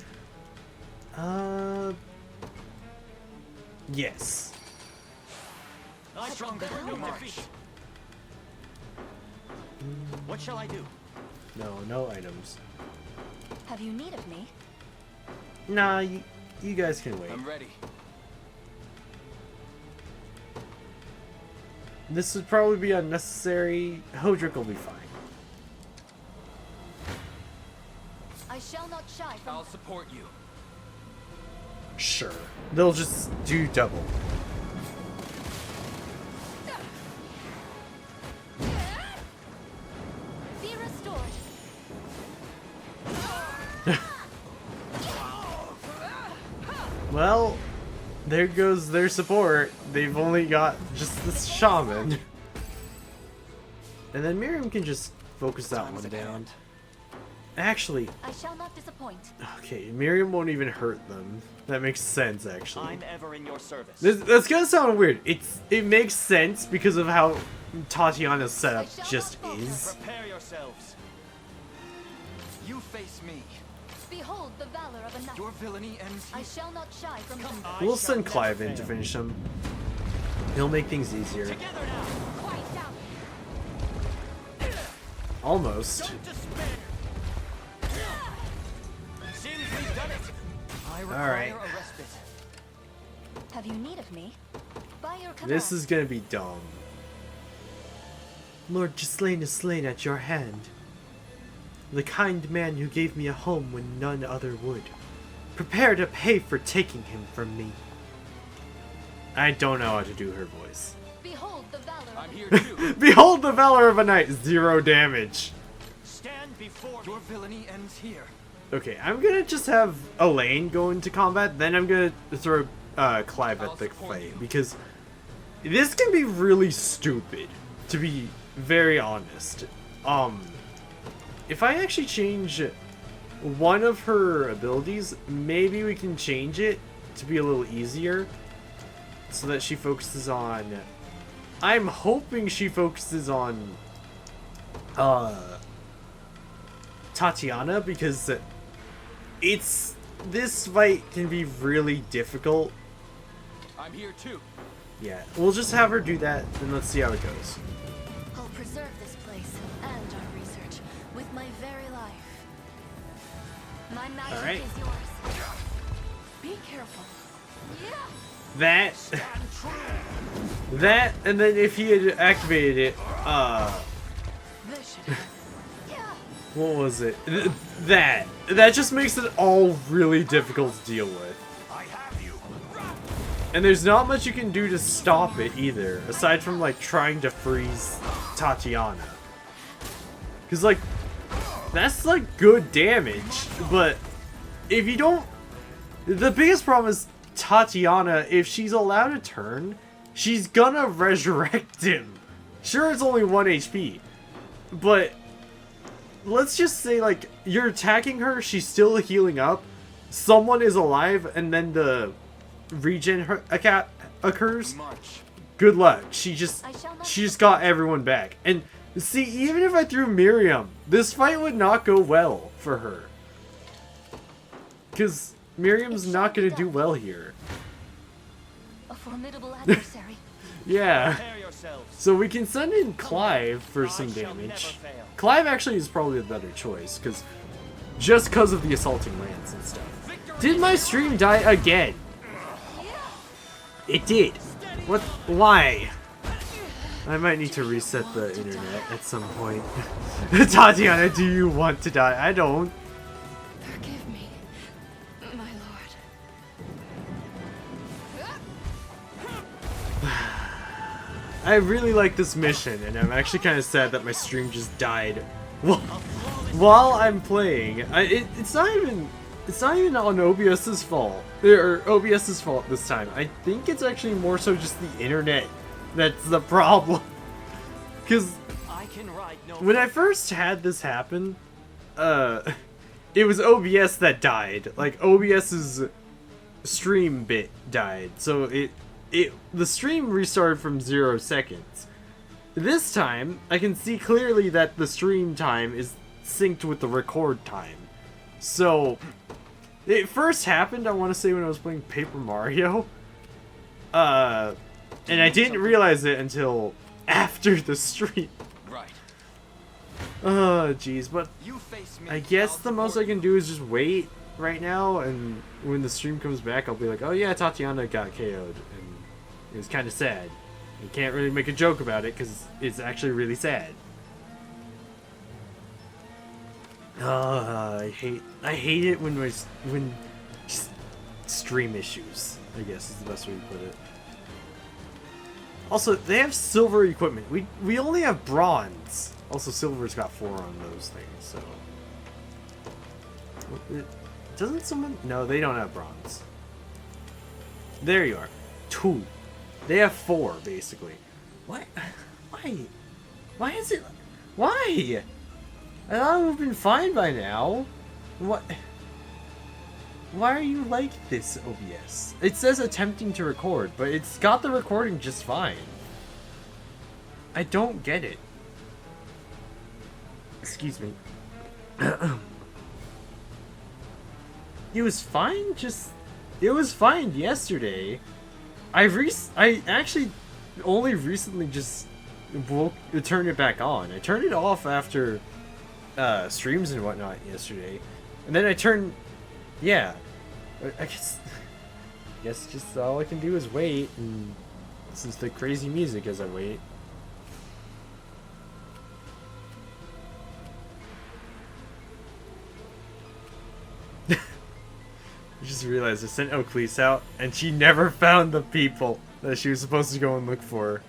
[SPEAKER 1] Yes.
[SPEAKER 5] I shall burn your defeat. What shall I do?
[SPEAKER 1] No items.
[SPEAKER 2] Have you need of me?
[SPEAKER 1] Nah, you guys can wait.
[SPEAKER 6] I'm ready.
[SPEAKER 1] This would probably be unnecessary. Hodrick will be fine.
[SPEAKER 7] I shall not shy from
[SPEAKER 6] I'll support you.
[SPEAKER 1] Sure. They'll just do double.
[SPEAKER 7] be restored.
[SPEAKER 1] Well, there goes their support. They've only got just this shaman. And then Miriam can just focus that one down. Actually,
[SPEAKER 7] I shall not disappoint.
[SPEAKER 1] okay, Miriam won't even hurt them. That makes sense, actually.
[SPEAKER 5] I'm ever in your service.
[SPEAKER 1] That's gonna sound weird. It makes sense because of how Tatiana's setup just is.
[SPEAKER 5] Prepare yourselves. You face me.
[SPEAKER 7] Behold the valor of a knight.
[SPEAKER 5] Your villainy ends
[SPEAKER 7] I
[SPEAKER 5] here.
[SPEAKER 7] shall not shy from
[SPEAKER 5] Come,
[SPEAKER 7] death.
[SPEAKER 5] I
[SPEAKER 1] We'll
[SPEAKER 5] shall
[SPEAKER 1] send
[SPEAKER 5] never
[SPEAKER 1] Clive in to
[SPEAKER 5] fail.
[SPEAKER 1] finish him. He'll make things easier.
[SPEAKER 5] Together now.
[SPEAKER 7] Quiet down.
[SPEAKER 1] Almost.
[SPEAKER 5] Don't despair. Seems we've done it. I require
[SPEAKER 1] Alright.
[SPEAKER 5] a respite.
[SPEAKER 2] Have you need of me? By your command.
[SPEAKER 1] This is gonna be dumb. Lord Gislaine is slain at your hand. The kind man who gave me a home when none other would. Prepare to pay for taking him from me. I don't know how to do her voice.
[SPEAKER 7] Behold the valor
[SPEAKER 6] I'm
[SPEAKER 7] of
[SPEAKER 6] here too.
[SPEAKER 1] Behold the valor of a knight, 0 damage.
[SPEAKER 5] Stand before Your me. villainy ends here.
[SPEAKER 1] Okay, I'm gonna just have Alain go into combat, then I'm gonna throw Clive at the fight, because this can be really stupid, to be very honest. If I actually change one of her abilities, maybe we can change it to be a little easier, so that she focuses on... I'm hoping she focuses on Tatiana, because this fight can be really difficult.
[SPEAKER 6] I'm here too.
[SPEAKER 1] Yeah, we'll just have her do that, and let's see how it goes.
[SPEAKER 2] I'll preserve this place and our research with my very life. My magic
[SPEAKER 1] Alright.
[SPEAKER 2] is yours. Be careful.
[SPEAKER 1] That, and then if he had activated it,
[SPEAKER 2] This should happen.
[SPEAKER 1] what was it? That just makes it all really difficult to deal with.
[SPEAKER 4] I have you.
[SPEAKER 1] And there's not much you can do to stop it either, aside from like trying to freeze Tatiana. Cause like, that's like good damage, but if you don't, the biggest problem is Tatiana, if she's allowed a turn, she's gonna resurrect him. Sure, it's only 1 HP, but let's just say like, you're attacking her, she's still healing up, someone is alive, and then the regen occurs.
[SPEAKER 5] March.
[SPEAKER 1] Good luck. She just got everyone back. And see, even if I threw Miriam, this fight would not go well for her. Because Miriam's not going to do well here.
[SPEAKER 2] A formidable adversary.
[SPEAKER 1] Yeah.
[SPEAKER 5] Prepare yourselves.
[SPEAKER 1] So we can send in Clive for some
[SPEAKER 5] I shall never
[SPEAKER 1] damage.
[SPEAKER 5] fail.
[SPEAKER 1] Clive actually is probably the better choice, just because of the assaulting lance and stuff. Did my stream die again? It did. What? Why? I might need to reset the internet at some point. Tatiana, do you want to die? I don't.
[SPEAKER 2] Forgive me, my lord.
[SPEAKER 1] I really like this mission, and I'm actually kind of sad that my stream just died while I'm playing. It's not even on OBS's fault or OBS's fault this time. I think it's actually more so just the internet that's the problem. Because when I first had this happen, it was OBS that died. Like OBS's stream bit died, so the stream restarted from 0 seconds. This time, I can see clearly that the stream time is synced with the record time. So, it first happened, I want to say, when I was playing Paper Mario. And I didn't realize it until after the stream.
[SPEAKER 5] Right.
[SPEAKER 1] Oh, jeez, but
[SPEAKER 5] You face me.
[SPEAKER 1] I guess the most I can do is just wait right now, and when the stream comes back, I'll be like, oh yeah, Tatiana got KO'd, and it was kind of sad. You can't really make a joke about it, because it's actually really sad. I hate it when just stream issues, I guess is the best way to put it. Also, they have silver equipment. We only have bronze. Also, silver's got 4 on those things, so... Doesn't someone... No, they don't have bronze. There you are. 2. They have 4, basically. What? Why? Why is it... Why? I thought it would have been fine by now. What? Why are you like this, OBS? It says attempting to record, but it's got the recording just fine. I don't get it. Excuse me. It was fine, it was fine yesterday. I actually only recently just turned it back on. I turned it off after streams and whatnot yesterday, and then I turned, yeah. I guess just all I can do is wait and listen to the crazy music as I wait. I just realized I sent Oakley's out, and she never found the people that she was supposed to go and look for.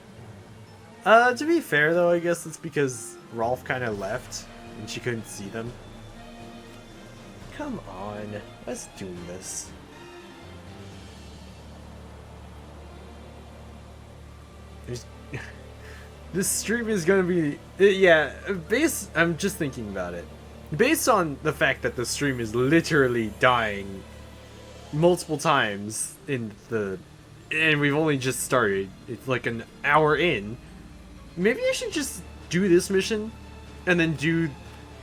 [SPEAKER 1] To be fair, though, I guess it's because Rolf kind of left, and she couldn't see them. Come on, let's do this. This stream is gonna be... Yeah, I'm just thinking about it. Based on the fact that the stream is literally dying multiple times and we've only just started, it's like an hour in, maybe I should just do this mission and then do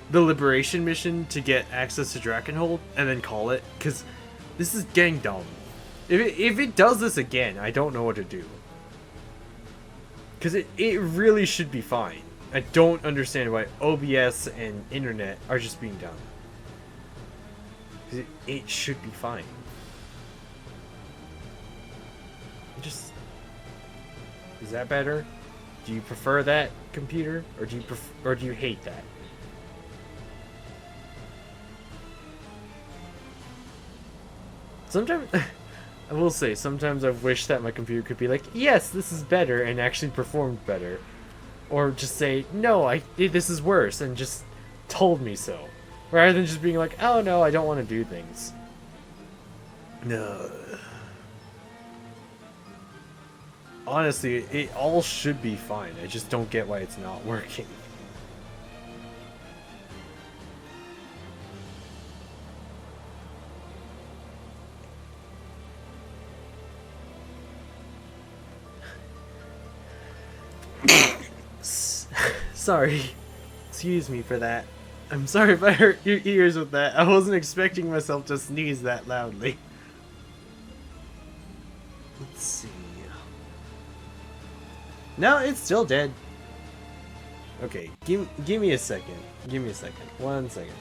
[SPEAKER 1] the liberation mission to get access to Drakenhold and then call it, because this is getting dumb. If it does this again, I don't know what to do, because it really should be fine. I don't understand why OBS and internet are just being dumb. It should be fine. Is that better? Do you prefer that, computer, or do you hate that? Sometimes I will say, sometimes I wish that my computer could be like, yes, this is better, and actually performed better. Or just say, no, this is worse, and just told me so. Rather than just being like, oh no, I don't want to do things. No. Honestly, it all should be fine. I just don't get why it's not working. Sorry. Excuse me for that. I'm sorry if I hurt your ears with that. I wasn't expecting myself to sneeze that loudly. Let's see. No, it's still dead. Okay, give me a second. Give me a second. 1 second.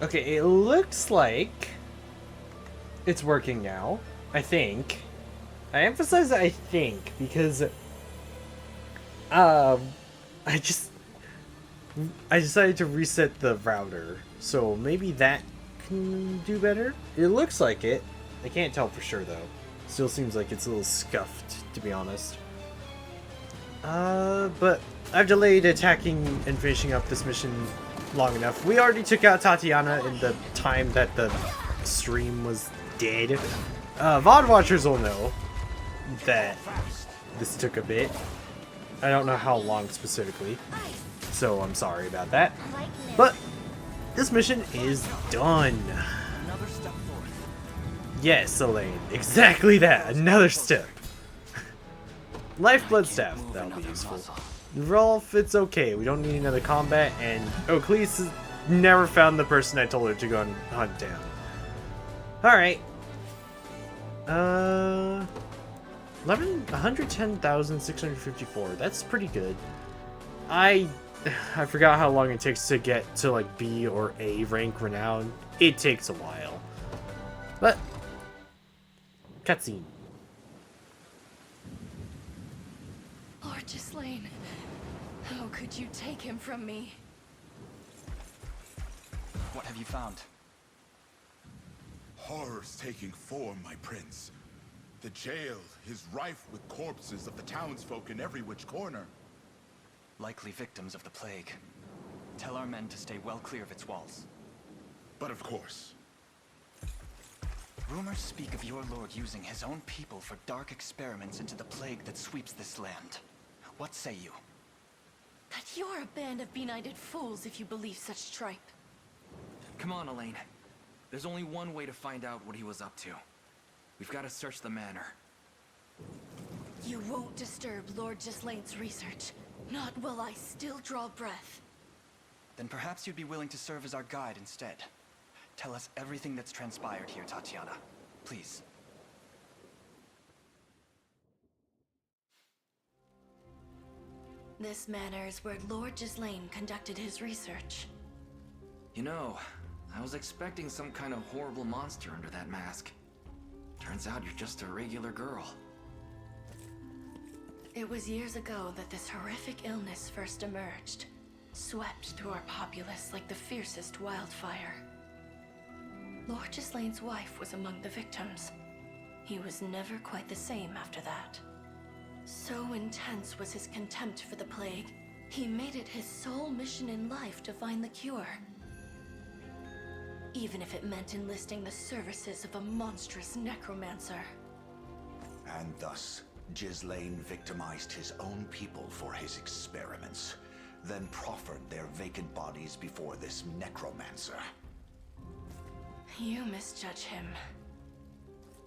[SPEAKER 1] Okay, it looks like it's working now. I think. I emphasize I think because I decided to reset the router, so maybe that can do better. It looks like it. I can't tell for sure though. Still seems like it's a little scuffed, to be honest. But I've delayed attacking and finishing up this mission long enough. We already took out Tatiana in the time that the stream was dead. VOD watchers will know that this took a bit. I don't know how long specifically, so I'm sorry about that. But this mission is done.
[SPEAKER 5] Another step forward.
[SPEAKER 1] Yes, Alain, exactly that. Another step. Lifeblood staff, that'll be useful. Rolf, it's okay. We don't need another combat, and Cleese has never found the person I told her to go and hunt down. Alright. 110,654. That's pretty good. I forgot how long it takes to get to like B or A rank renown. It takes a while. But cutscene.
[SPEAKER 7] Lord Gislaine, how could you take him from me?
[SPEAKER 5] What have you found?
[SPEAKER 8] Horrors taking form, my prince. The jail is rife with corpses of the townsfolk in every which corner.
[SPEAKER 5] Likely victims of the plague. Tell our men to stay well clear of its walls.
[SPEAKER 8] But of course.
[SPEAKER 5] Rumors speak of your lord using his own people for dark experiments into the plague that sweeps this land. What say you?
[SPEAKER 7] That you're a band of benighted fools if you believe such tripe.
[SPEAKER 6] Come on, Alain. There's only one way to find out what he was up to. We've got to search the manor.
[SPEAKER 7] You won't disturb Lord Gislaine's research. Not while I still draw breath.
[SPEAKER 5] Then perhaps you'd be willing to serve as our guide instead. Tell us everything that's transpired here, Tatiana. Please.
[SPEAKER 2] This manor is where Lord Gislaine conducted his research.
[SPEAKER 6] You know, I was expecting some kind of horrible monster under that mask. Turns out you're just a regular girl.
[SPEAKER 2] It was years ago that this horrific illness first emerged, swept through our populace like the fiercest wildfire. Lord Gislaine's wife was among the victims. He was never quite the same after that. So intense was his contempt for the plague, he made it his sole mission in life to find the cure. Even if it meant enlisting the services of a monstrous necromancer.
[SPEAKER 4] And thus, Gislaine victimized his own people for his experiments, then proffered their vacant bodies before this necromancer.
[SPEAKER 2] You misjudge him.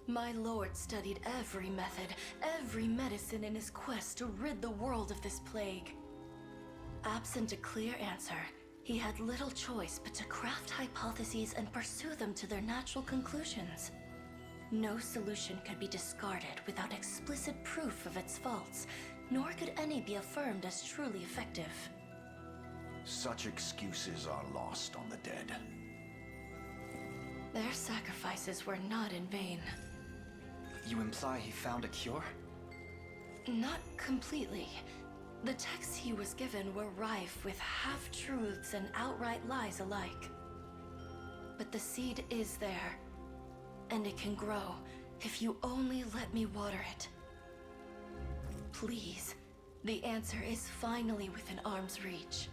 [SPEAKER 2] My lord studied every method, every medicine in his quest to rid the world of this plague. Absent a clear answer, he had little choice but to craft hypotheses and pursue them to their natural conclusions. No solution could be discarded without explicit proof of its faults, nor could any be affirmed as truly effective.
[SPEAKER 4] Such excuses are lost on the dead.
[SPEAKER 2] Their sacrifices were not in vain.
[SPEAKER 5] You imply he found a cure?
[SPEAKER 2] Not completely. The texts he was given were rife with half-truths and outright lies alike. But the seed is there, and it can grow if you only let me water it. Please, the answer is finally within arm's reach.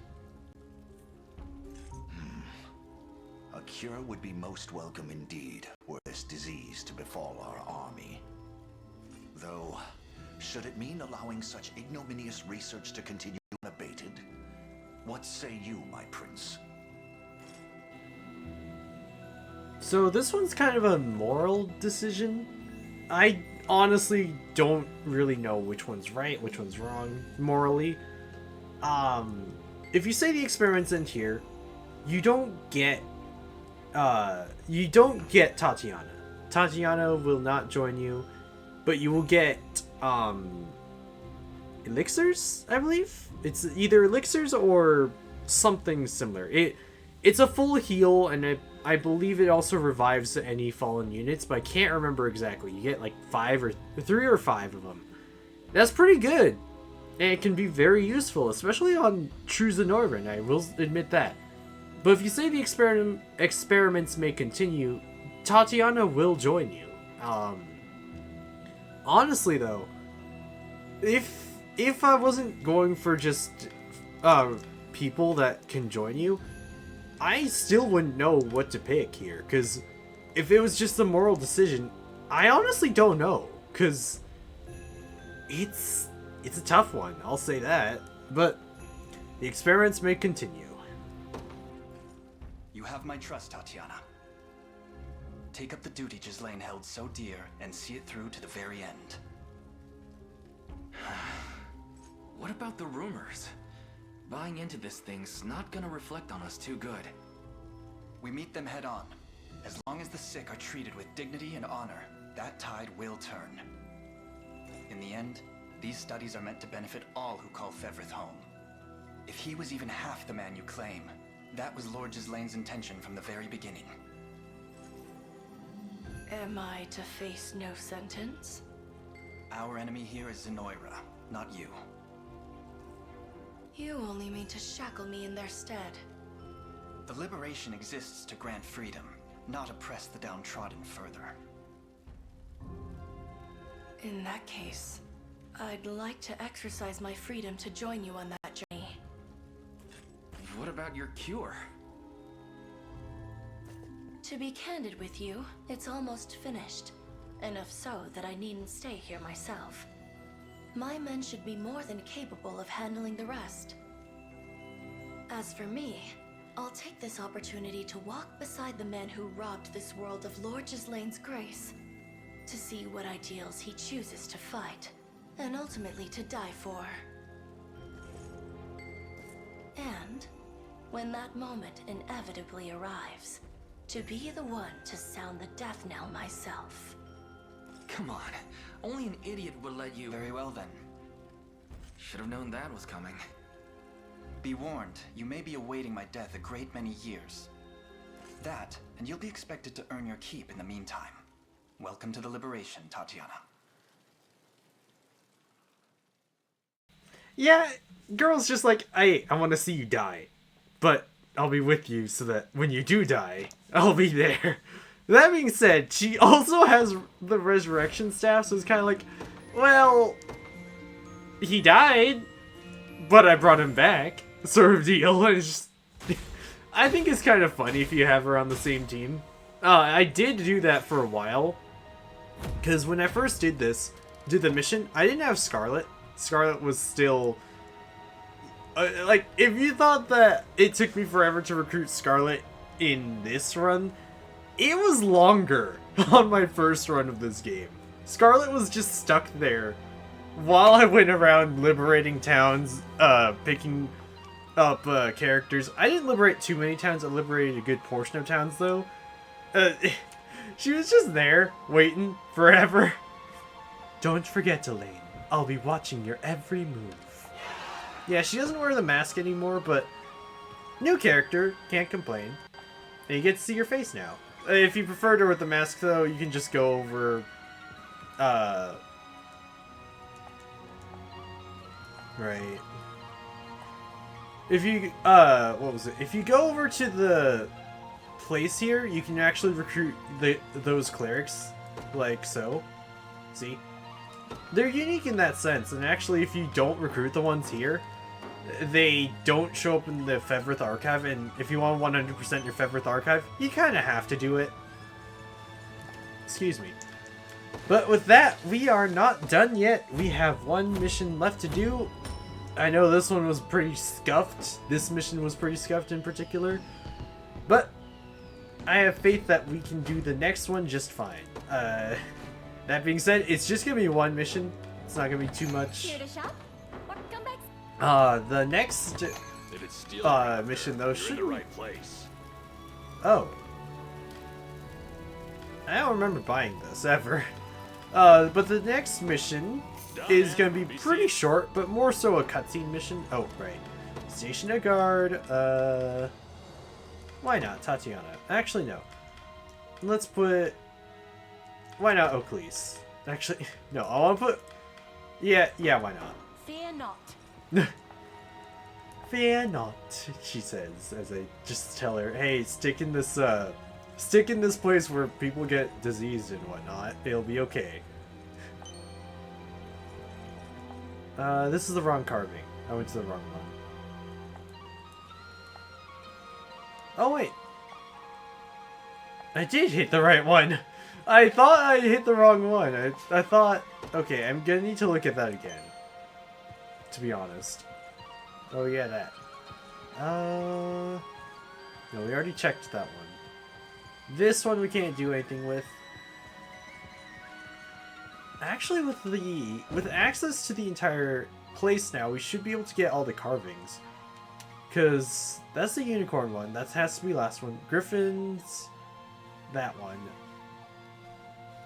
[SPEAKER 4] A cure would be most welcome indeed, were this disease to befall our army. Though, should it mean allowing such ignominious research to continue unabated? What say you, my prince?
[SPEAKER 1] So this one's kind of a moral decision. I honestly don't really know which one's right, which one's wrong morally. If you say the experiments end here, you don't get Tatiana. Tatiana will not join you, but you will get elixirs, I believe. It's either elixirs or something similar. It's a full heal, and I believe it also revives any fallen units, but I can't remember exactly. You get like 3 or 5 of them. That's pretty good. And it can be very useful, especially on true Zenoiran, I will admit that. But if you say the experiments may continue, Tatiana will join you. Honestly though, if I wasn't going for just people that can join you, I still wouldn't know what to pick here, because if it was just a moral decision, I honestly don't know, because it's a tough one, I'll say that, but the experiments may continue.
[SPEAKER 5] You have my trust, Tatiana. Take up the duty Ghislaine held so dear and see it through to the very end.
[SPEAKER 6] What about the rumors? Buying into this thing's not gonna reflect on us too good.
[SPEAKER 5] We meet them head on. As long as the sick are treated with dignity and honor, that tide will turn. In the end, these studies are meant to benefit all who call Fevrith home. If he was even half the man you claim, that was Lord Gislaine's intention from the very beginning.
[SPEAKER 2] Am I to face no sentence?
[SPEAKER 5] Our enemy here is Zenoiran, not you.
[SPEAKER 2] You only mean to shackle me in their stead.
[SPEAKER 5] The liberation exists to grant freedom, not oppress the downtrodden further.
[SPEAKER 2] In that case, I'd like to exercise my freedom to join you on that journey.
[SPEAKER 6] What about your cure?
[SPEAKER 2] To be candid with you, it's almost finished. Enough so that I needn't stay here myself. My men should be more than capable of handling the rest. As for me, I'll take this opportunity to walk beside the man who robbed this world of Lord Gislaine's grace, to see what ideals he chooses to fight, and ultimately to die for. And, when that moment inevitably arrives, to be the one to sound the death knell myself.
[SPEAKER 6] Come on, only an idiot would let you...
[SPEAKER 5] Very well then.
[SPEAKER 6] Should have known that was coming.
[SPEAKER 5] Be warned, you may be awaiting my death a great many years. That, and you'll be expected to earn your keep in the meantime. Welcome to the liberation, Tatiana.
[SPEAKER 1] Yeah, girl's just like, I want to see you die, but I'll be with you so that when you do die, I'll be there. That being said, she also has the resurrection staff, so it's kind of like, well, he died, but I brought him back, sort of deal. And it's just, I think it's kind of funny if you have her on the same team. I did do that for a while, because when I first did the mission, I didn't have Scarlet. Scarlet was still, like, if you thought that it took me forever to recruit Scarlet in this run, it was longer on my first run of this game. Scarlet was just stuck there while I went around liberating towns, picking up characters. I didn't liberate too many towns, I liberated a good portion of towns though. She was just there, waiting forever. Don't forget, Alain, I'll be watching your every move. Yeah, she doesn't wear the mask anymore, but new character, can't complain. And you get to see your face now. If you prefer her with the mask, though, you can just go over, right. If you, what was it? If you go over to the place here, you can actually recruit those clerics, like so. See? They're unique in that sense, and actually, if you don't recruit the ones here, they don't show up in the Fevrith archive, and if you want 100% your Fevrith archive, you kind of have to do it. Excuse me. But with that, we are not done yet. We have one mission left to do. I know this one was pretty scuffed. This mission was pretty scuffed in particular. But I have faith that we can do the next one just fine. That being said, it's just going to be one mission. It's not going to be too much.
[SPEAKER 7] Here to shop? Or come back?
[SPEAKER 1] The next
[SPEAKER 9] If it's still
[SPEAKER 1] mission though
[SPEAKER 9] you're
[SPEAKER 1] should
[SPEAKER 9] in the right place.
[SPEAKER 1] Oh. I don't remember buying this ever. But the next mission is going to be pretty short, but more so a cutscene mission. Oh, right. Station a guard. Why not Tatiana? Actually, no. Let's put... Why not Oakley's? Actually, no, I want to put... Yeah, why not?
[SPEAKER 7] Fear not.
[SPEAKER 1] Fear not, she says, as I just tell her, hey, stick in this place where people get diseased and whatnot. It'll be okay. This is the wrong carving. I went to the wrong one. Oh, wait. I did hit the right one. I thought I hit the wrong one. I thought... Okay, I'm gonna need to look at that again. To be honest. Oh, yeah, that. No, we already checked that one. This one we can't do anything with. Actually, with access to the entire place now, we should be able to get all the carvings. Because that's the unicorn one. That has to be the last one. Griffin's... that one.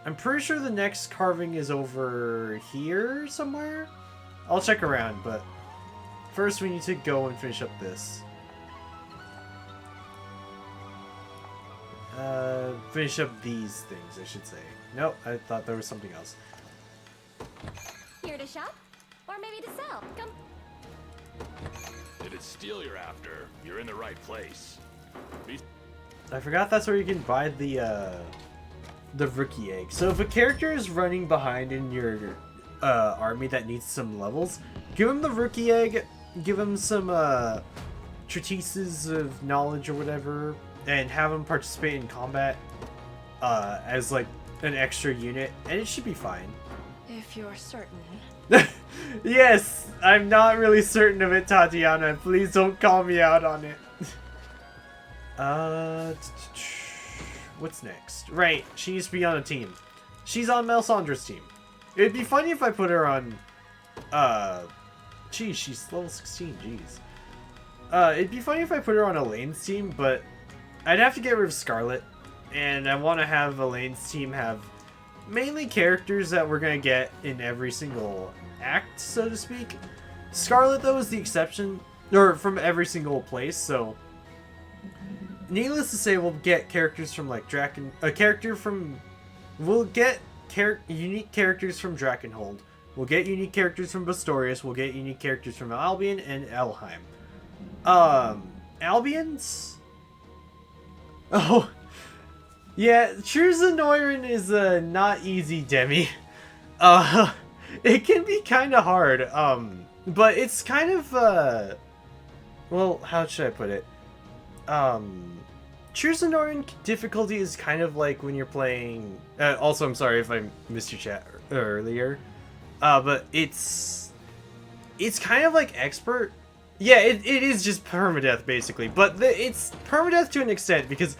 [SPEAKER 1] I'm pretty sure the next carving is over here somewhere? I'll check around, but first we need to go and finish up this. Finish up these things, I should say. Nope, I thought there was something else.
[SPEAKER 7] Here to shop? Or maybe to sell? Come.
[SPEAKER 9] If it's steel you're after, you're in the right place.
[SPEAKER 1] I forgot that's where you can buy the rookie egg. So if a character is running behind in your army that needs some levels, give him the rookie egg, give him some treatises of knowledge or whatever, and have him participate in combat as like an extra unit, and it should be fine.
[SPEAKER 7] If you're certain.
[SPEAKER 1] Yes, I'm not really certain of it, Tatiana. Please don't call me out on it. What's next? Right, she needs to be on a team. She's on Melisandre's team. It'd be funny if I put her on... Geez, she's level 16, jeez. It'd be funny if I put her on Elaine's team, but I'd have to get rid of Scarlet. And I want to have Elaine's team have mainly characters that we're going to get in every single act, so to speak. Scarlet, though, is the exception. Or from every single place, so... Needless to say, we'll get characters from, like, We'll get unique characters from Drakenhold. We'll get unique characters from Bastorius. We'll get unique characters from Albion and Elheim. Albion's... Oh... Yeah, true Zenoiran is not easy, Demi. It can be kind of hard, but it's kind of, well, how should I put it? True Zenoiran difficulty is kind of like when you're playing, also, I'm sorry if I missed your chat earlier, but it's kind of like expert. Yeah, it is just permadeath, basically, but it's permadeath to an extent, because...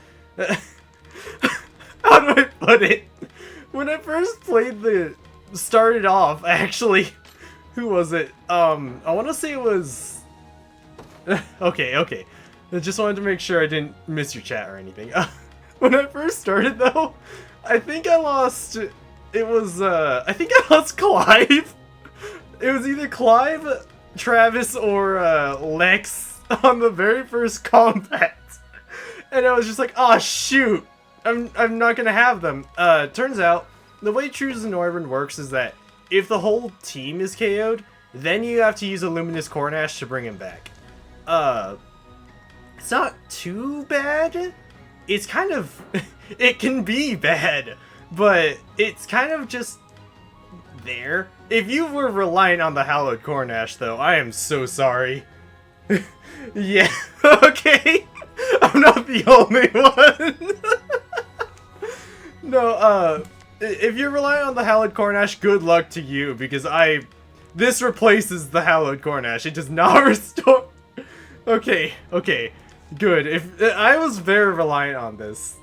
[SPEAKER 1] How do I put it? When I first played started off, actually, who was it? I want to say it was... okay. I just wanted to make sure I didn't miss your chat or anything. When I first started, though, I think I lost... It was, I think I lost Clive. It was either Clive, Travis, or Lex on the very first combat. And I was just like, oh shoot, I'm not gonna have them. Turns out, the way True Zenoiran works is that if the whole team is KO'd, then you have to use a Luminous Cornash to bring him back. It's not too bad. It's kind of, it can be bad, but it's kind of just there. If you were relying on the Hallowed Cornash, though, I am so sorry. Yeah, okay. I'm not the only one. No, if you're relying on the Hallowed Cornash, good luck to you, because this replaces the Hallowed Cornash. It does not restore... Okay, good. If I was very reliant on this.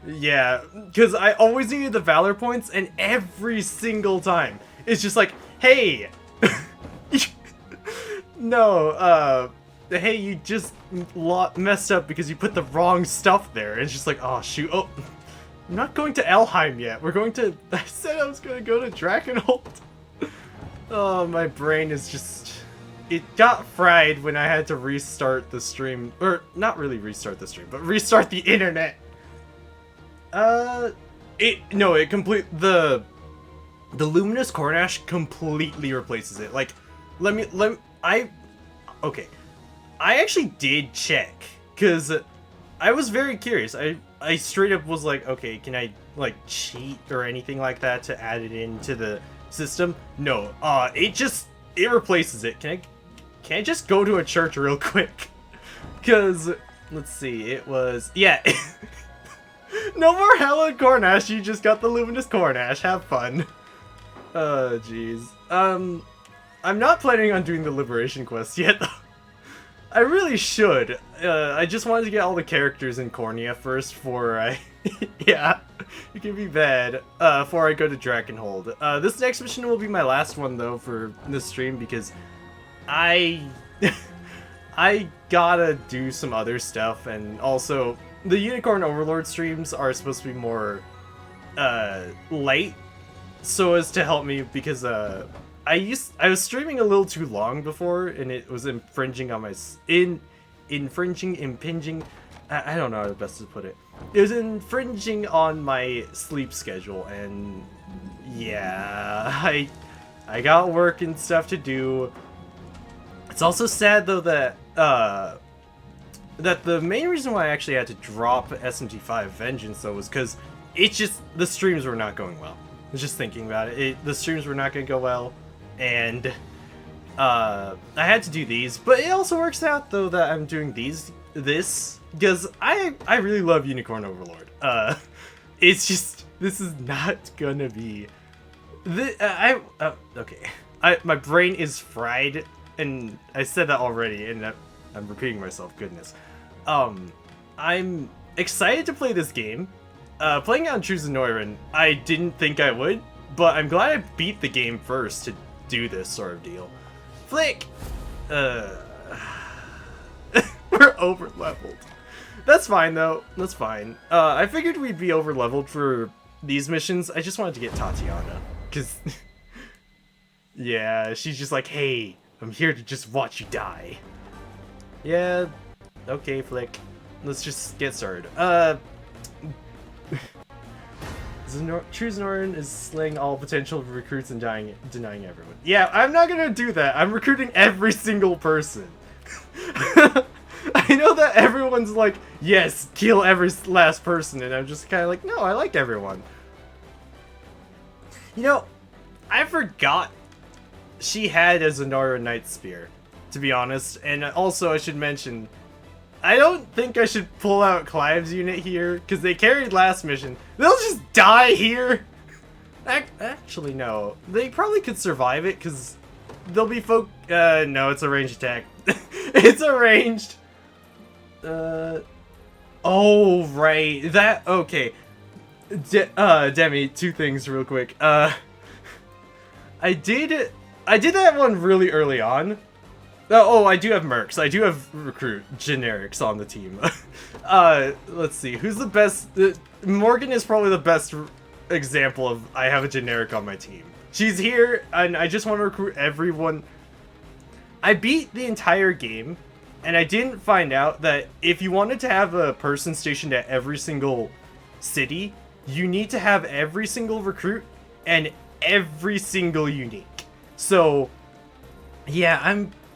[SPEAKER 1] Yeah, because I always needed the Valor points, and every single time, it's just like, hey! No, hey, you just messed up because you put the wrong stuff there. It's just like, oh shoot, oh, I'm not going to Elheim yet. We're going to, I said I was going to go to Drakenhold. Oh, my brain is just, it got fried when I had to restart the stream, or not really restart the stream, but restart the internet. The luminous Cornash completely replaces it. Like, okay. I actually did check, because I was very curious. I straight up was like, okay, can I, like, cheat or anything like that to add it into the system? No, it replaces it. Can I just go to a church real quick? Because, let's see, it was, yeah. No more Hella Cornash, you just got the Luminous Cornash, have fun. Oh, jeez. I'm not planning on doing the Liberation quest yet, though. I really should. I just wanted to get all the characters in Cornea first before I... yeah, it can be bad. Before I go to Drakenhold. This next mission will be my last one, though, for this stream, because I gotta do some other stuff, and also, the Unicorn Overlord streams are supposed to be more, light, so as to help me, because, I was streaming a little too long before, and it was infringing on my... impinging... I don't know how best to put it. It was infringing on my sleep schedule, and... yeah... I got work and stuff to do. It's also sad, though, that... that the main reason why I actually had to drop SMT5 Vengeance, though, was because it's just... the streams were not going well. I was just thinking about it. The streams were not going to go well. And I had to do these, but it also works out though that I'm doing this because I really love Unicorn Overlord. It's just this is not gonna be okay. My brain is fried, and I said that already, and I'm repeating myself. Goodness. I'm excited to play this game. Playing it on True Zenoiran, I didn't think I would, but I'm glad I beat the game first to do this sort of deal. Flick! We're over leveled. That's fine though, that's fine. I figured we'd be over leveled for these missions. I just wanted to get Tatiana, cause yeah, she's just like, hey, I'm here to just watch you die. Yeah, okay, Flick. Let's just get started. True Zenoiran is slaying all potential recruits and denying everyone. Yeah, I'm not gonna do that. I'm recruiting every single person. I know that everyone's like, yes, kill every last person, and I'm just kind of like, no, I like everyone. You know, I forgot she had a Zenoiran Knight Spear, to be honest, and also I should mention, I don't think I should pull out Clive's unit here, because they carried last mission. They'll just die here! Actually, no. They probably could survive it, because they'll be no, it's a ranged attack. It's a ranged... oh, right. That... okay. Demi, two things real quick. I did that one really early on. Oh, I do have mercs. I do have recruit generics on the team. Let's see. Who's the best? Morgan is probably the best example of I have a generic on my team. She's here, and I just want to recruit everyone. I beat the entire game, and I didn't find out that if you wanted to have a person stationed at every single city, you need to have every single recruit and every single unique. So, yeah,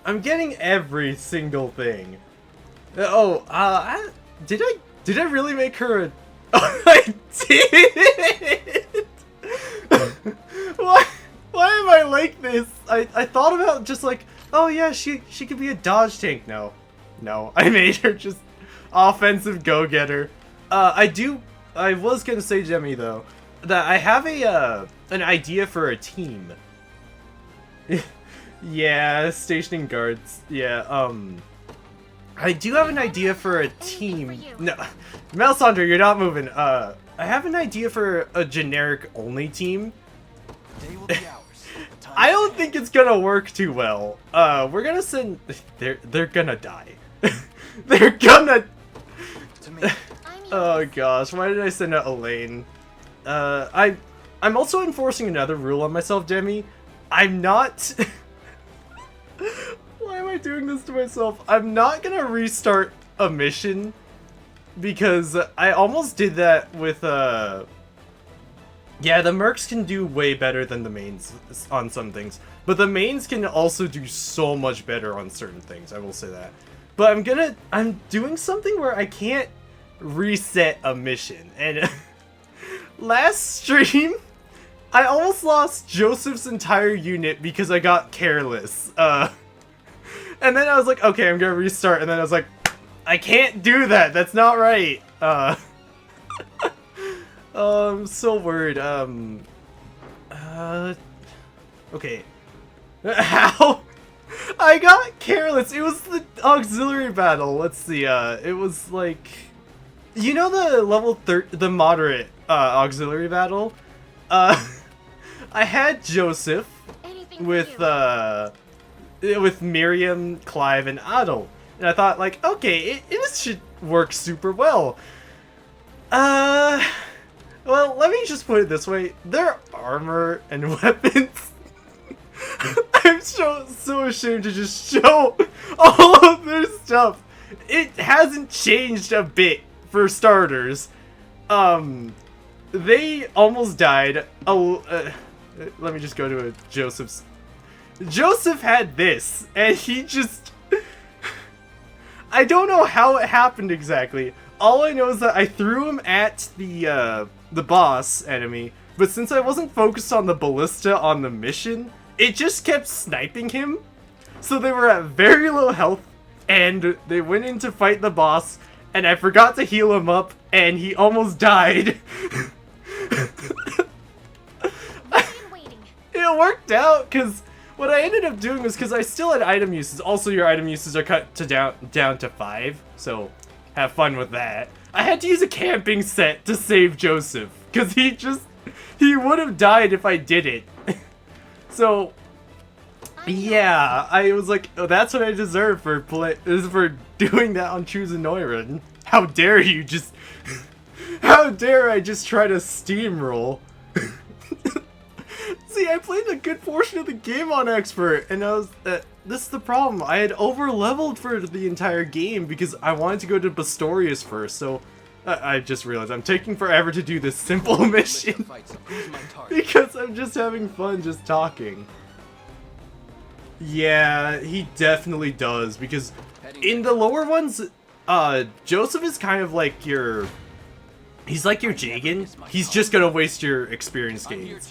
[SPEAKER 1] I'm getting every single thing. Oh, did I really make her a... Oh, I did! Why am I like this? I thought about just like, oh yeah, she could be a dodge tank. No, I made her just offensive go-getter. I was gonna say, Jemmy, though, that I have an idea for a team. Yeah, stationing guards. Yeah, I do have an idea for a team. No, Melisandre, you're not moving. I have an idea for a generic only team. I don't think it's gonna work too well. We're gonna send. They're gonna die. They're gonna. Oh gosh, why did I send out Alain? I'm also enforcing another rule on myself, Demi. I'm not. Why am I doing this to myself? I'm not gonna restart a mission because I almost did that with yeah, the mercs can do way better than the mains on some things, but the mains can also do so much better on certain things, I will say that. But I'm doing something where I can't reset a mission, and last stream I almost lost Joseph's entire unit because I got careless. And then I was like, okay, I'm gonna restart, and then I was like, I can't do that, that's not right. I'm so worried. Okay. How? I got careless. It was the auxiliary battle. Let's see. It was like, you know, the level the moderate auxiliary battle. I had Joseph with Miriam, Clive, and Adel, and I thought like, okay, it should work super well. Well, let me just put it this way. Their armor and weapons... I'm so ashamed to just show all of their stuff. It hasn't changed a bit, for starters. They almost died. Let me just go to Joseph's... Joseph had this, and he just... I don't know how it happened exactly. All I know is that I threw him at the boss enemy, but since I wasn't focused on the ballista on the mission, it just kept sniping him. So they were at very low health, and they went in to fight the boss, and I forgot to heal him up, and he almost died. It worked out, because what I ended up doing was, because I still had item uses, also your item uses are cut to down to 5, so have fun with that. I had to use a camping set to save Joseph, because he would have died if I did it. So, yeah, I was like, oh, that's what I deserve for doing that on True Zenoiran. How dare you just... How dare I just try to steamroll? See, I played a good portion of the game on Expert, and I was... this is the problem. I had over-leveled for the entire game because I wanted to go to Bastorius first, so... I just realized I'm taking forever to do this simple mission. Because I'm just having fun just talking. Yeah, he definitely does, because in the lower ones, Joseph is kind of like your... He's like your Jagan. He's just gonna waste your experience gains.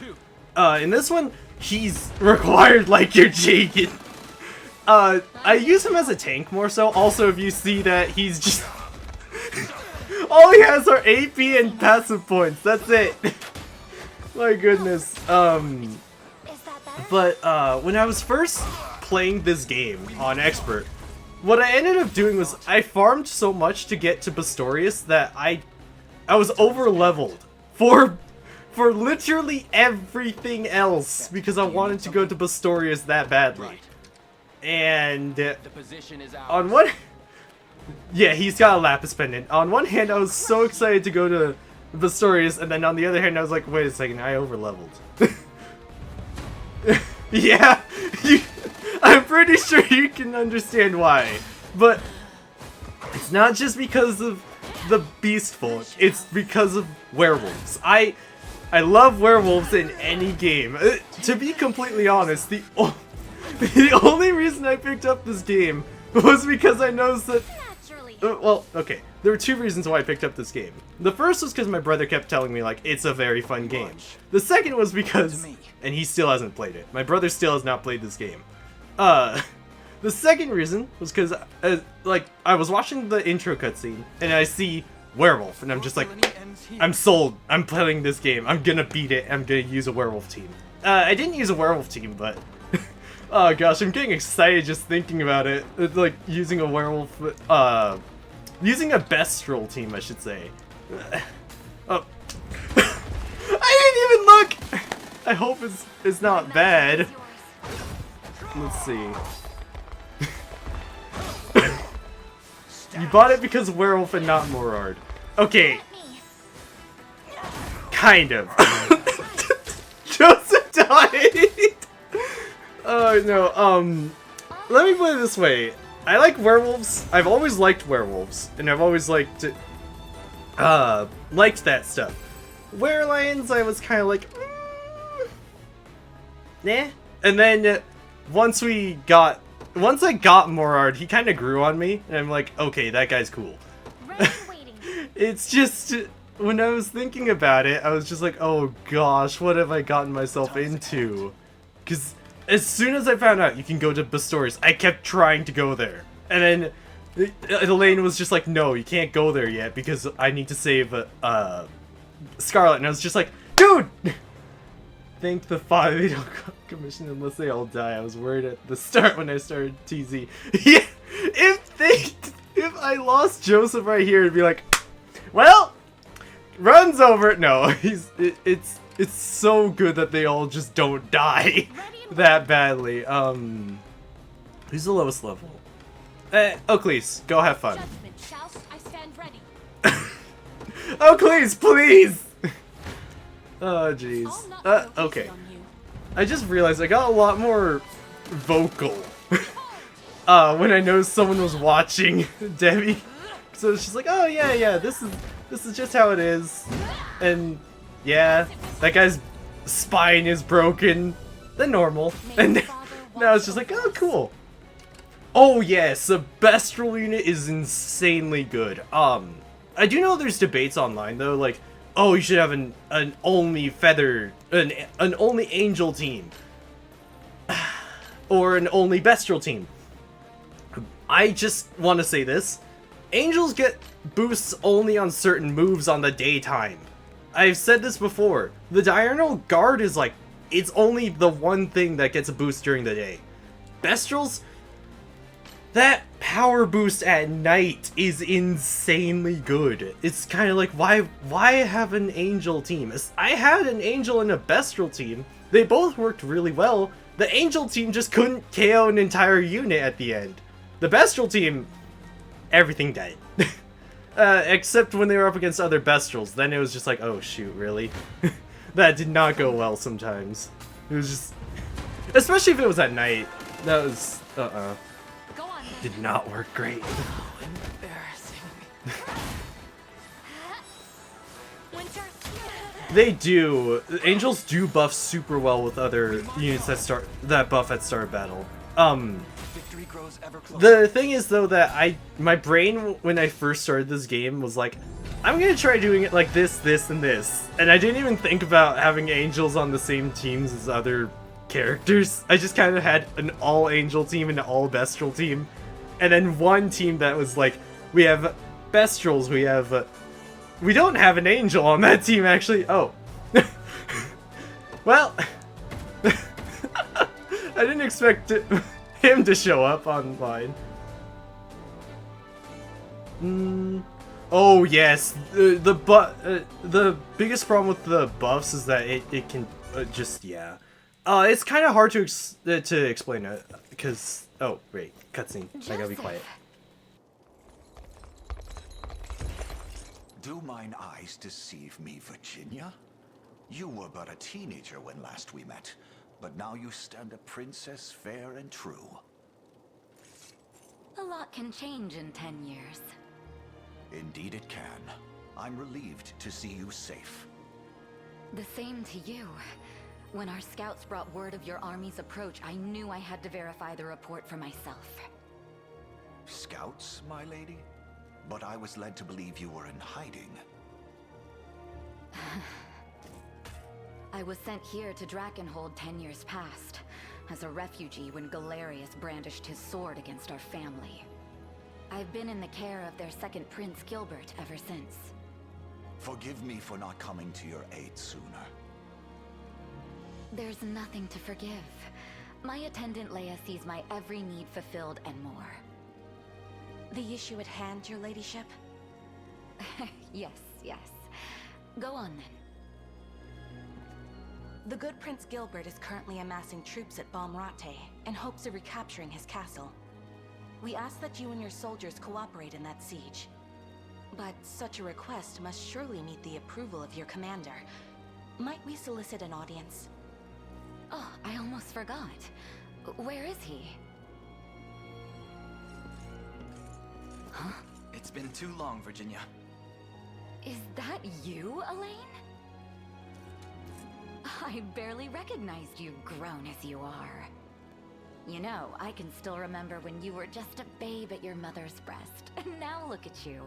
[SPEAKER 1] In this one, he's required like your Jagan. I use him as a tank more so. Also, if you see that he's just... All he has are AP and passive points. That's it. My goodness. But when I was first playing this game on Expert, what I ended up doing was I farmed so much to get to Bastorius that I was over leveled for literally everything else because I wanted to go to Bastorius that badly. And on one... Yeah, he's got a Lapis Pendant. On one hand, I was so excited to go to Bastorius, and then on the other hand, I was like, wait a second, I over-leveled. Yeah, I'm pretty sure you can understand why. But it's not just because of the beast folk, it's because of werewolves. I love werewolves in any game. To be completely honest, the only reason I picked up this game was because I noticed that... well, okay. There were two reasons why I picked up this game. The first was because my brother kept telling me, like, it's a very fun game. The second was because... And he still hasn't played it. My brother still has not played this game. The second reason was because, like, I was watching the intro cutscene, and I see werewolf, and I'm just like, I'm sold. I'm playing this game. I'm gonna beat it. I'm gonna use a werewolf team. I didn't use a werewolf team, but... Oh gosh, I'm getting excited just thinking about it. It's like using a werewolf, using a Bestral team, I should say. Oh. I didn't even look! I hope it's not bad. Let's see. You bought it because of werewolf and not Morard. Okay. Kind of. Joseph died! Oh no, let me put it this way. I like werewolves. I've always liked werewolves, and I've always liked that stuff. Werelions, I was kind of like, nah. And then once I got Morard, he kind of grew on me, and I'm like, okay, that guy's cool. It's just, when I was thinking about it, I was just like, oh gosh, what have I gotten myself into? Because as soon as I found out you can go to Bastor's, I kept trying to go there. And then Alain was just like, no, you can't go there yet because I need to save Scarlet. And I was just like, dude! Thank the 5 they don't commission unless they all die. I was worried at the start when I started TZ. Yeah, if I lost Joseph right here, it'd be like, well, run's over. No, it's so good that they all just don't die that badly. Who's the lowest level? Oakleys, go have fun. Oakleys, please! Oh, jeez. Okay. I just realized I got a lot more vocal when I noticed someone was watching Debbie. So she's like, oh yeah, this is just how it is. And yeah, that guy's spine is broken. The normal. And now it's just like, oh cool. Oh yes, the Bestial unit is insanely good. I do know there's debates online though, like, oh, you should have an only feather, an only angel team, or an only bestial team. I just want to say this: angels get boosts only on certain moves on the daytime. I've said this before. The Diurnal Guard is like, it's only the one thing that gets a boost during the day. Bestials, that power boost at night is insanely good. It's kind of like, why have an angel team? I had an angel and a bestial team. They both worked really well. The angel team just couldn't KO an entire unit at the end. The bestial team, everything died. Except when they were up against other bestials. Then it was just like, oh shoot, really? That did not go well sometimes. It was just, especially if it was at night. That was, did not work great.
[SPEAKER 7] Oh, embarrassing.
[SPEAKER 1] They do. Angels do buff super well with other units that buff at start of battle.
[SPEAKER 5] Victory grows ever closer.
[SPEAKER 1] The thing is though that my brain when I first started this game was like, I'm gonna try doing it like this, and this. And I didn't even think about having angels on the same teams as other characters. I just kind of had an all angel team and an all bestial team. And then one team that was like, we have bestials, we don't have an angel on that team actually. Oh. Well, I didn't expect him to show up online. Oh yes, the biggest problem with the buffs is that it can just, yeah. It's kind of hard to explain it because, oh wait, cutscene. I gotta be quiet.
[SPEAKER 4] Do mine eyes deceive me, Virginia? You were but a teenager when last we met, but now you stand a princess fair and true.
[SPEAKER 10] A lot can change in 10 years.
[SPEAKER 4] Indeed it can. I'm relieved to see you safe.
[SPEAKER 10] The same to you. When our scouts brought word of your army's approach, I knew I had to verify the report for myself.
[SPEAKER 4] Scouts, my lady? But I was led to believe you were in hiding.
[SPEAKER 10] I was sent here to Drakenhold 10 years past, as a refugee when Galerius brandished his sword against our family. I've been in the care of their second prince, Gilbert, ever since.
[SPEAKER 4] Forgive me for not coming to your aid sooner.
[SPEAKER 10] There's nothing to forgive. My attendant Leia sees my every need fulfilled and more.
[SPEAKER 2] The issue at hand, your ladyship?
[SPEAKER 10] Yes. Go on then.
[SPEAKER 2] The good Prince Gilbert is currently amassing troops at Balmrate in hopes of recapturing his castle. We ask that you and your soldiers cooperate in that siege. But such a request must surely meet the approval of your commander. Might we solicit an audience?
[SPEAKER 10] Oh, I almost forgot. Where is he?
[SPEAKER 5] been too long, Virginia.
[SPEAKER 10] Is that you, Alain? I barely recognized you, grown as you are. You know, I can still remember when you were just a babe at your mother's breast. And now look at you,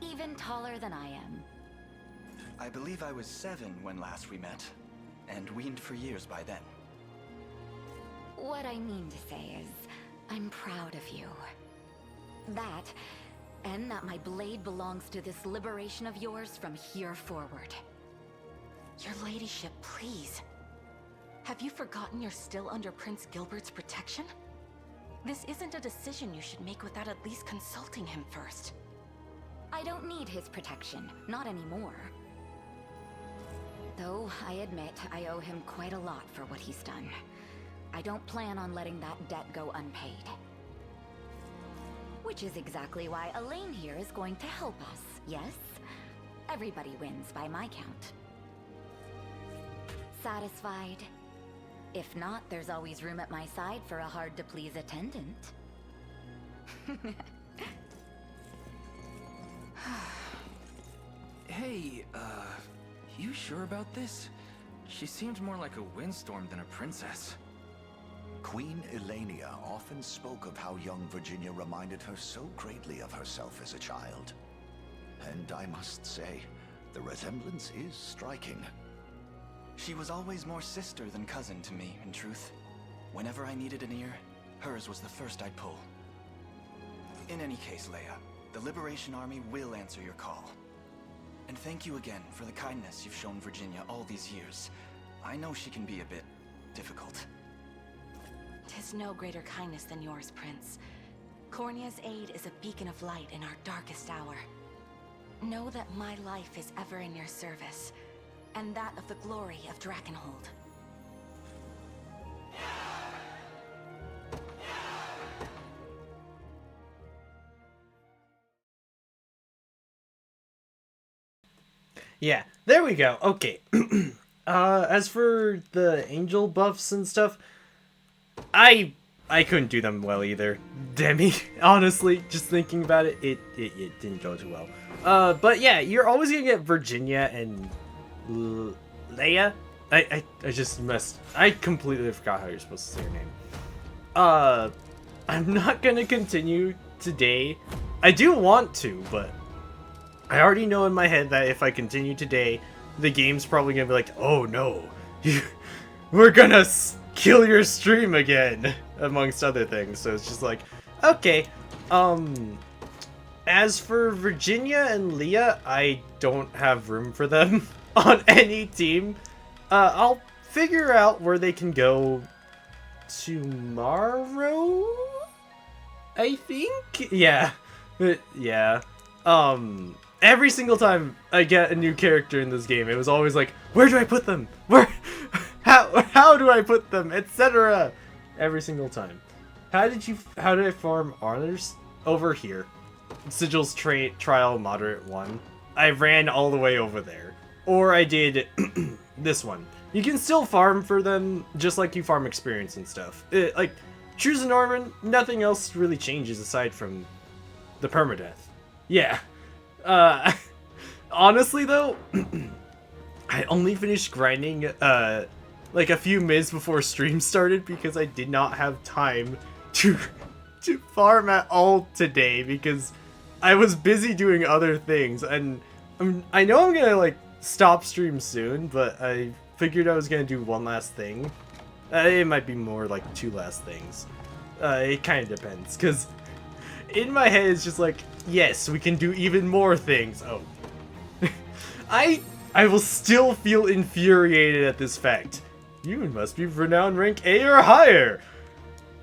[SPEAKER 10] even taller than I am.
[SPEAKER 5] I believe I was 7 when last we met, and weaned for years by then.
[SPEAKER 10] What I mean to say is, I'm proud of you. That, and that my blade belongs to this liberation of yours from here forward.
[SPEAKER 7] Your ladyship, please. Have you forgotten you're still under Prince Gilbert's protection? This isn't a decision you should make without at least consulting him first.
[SPEAKER 10] I don't need his protection, not anymore. Though, I admit, I owe him quite a lot for what he's done. I don't plan on letting that debt go unpaid. Which is exactly why Alain here is going to help us, yes? Everybody wins by my count. Satisfied? If not, there's always room at my side for a hard-to-please attendant.
[SPEAKER 6] Hey, you sure about this? She seemed more like a windstorm than a princess.
[SPEAKER 4] Queen Elenia often spoke of how young Virginia reminded her so greatly of herself as a child. And I must say, the resemblance is striking.
[SPEAKER 5] She was always more sister than cousin to me, in truth. Whenever I needed an ear, hers was the first I'd pull. In any case, Leia, the Liberation Army will answer your call. And thank you again for the kindness you've shown Virginia all these years. I know she can be a bit difficult.
[SPEAKER 7] 'Tis no greater kindness than yours, Prince. Cornea's aid is a beacon of light in our darkest hour. Know that my life is ever in your service, and that of the glory of Drakenhold.
[SPEAKER 1] Yeah, there we go. Okay. As for the angel buffs and stuff, I couldn't do them well either. Demi, honestly, just thinking about it, it didn't go too well. But yeah, you're always gonna get Virginia and Leia. I just messed. I completely forgot how you're supposed to say her name. I'm not gonna continue today. I do want to, but I already know in my head that if I continue today, the game's probably gonna be like, oh no, we're gonna kill your stream again, amongst other things. So it's just like, okay. As for Virginia and Leia, I don't have room for them on any team. I'll figure out where they can go tomorrow, I think? Yeah. Yeah. Every single time I get a new character in this game, it was always like, where do I put them? How do I put them? Etc. Every single time. How did I farm honors? Over here. Sigil's trial moderate one. I ran all the way over there. Or I did this one. You can still farm for them just like you farm experience and stuff. Like, True Zenoiran, nothing else really changes aside from the permadeath. Yeah. Honestly though, I only finished grinding like a few minutes before stream started because I did not have time to farm at all today because I was busy doing other things, and I know I'm gonna like stop stream soon, but I figured I was gonna do one last thing. It might be more like 2 last things. It kind of depends, because in my head it's just like, yes, we can do even more things. Oh. I will still feel infuriated at this fact. You must be renown rank A or higher.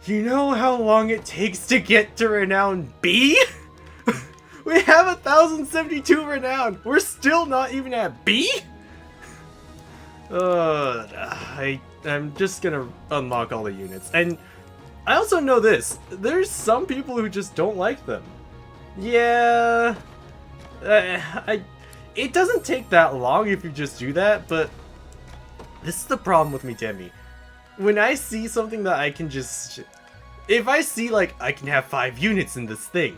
[SPEAKER 1] You know how long it takes to get to renown B? We have 1072 renown. We're still not even at B? I'm just gonna unlock all the units. And I also know this. There's some people who just don't like them. Yeah. It doesn't take that long if you just do that, but this is the problem with me, Demi. When I see something that I can just... If I see, like, I can have 5 units in this thing,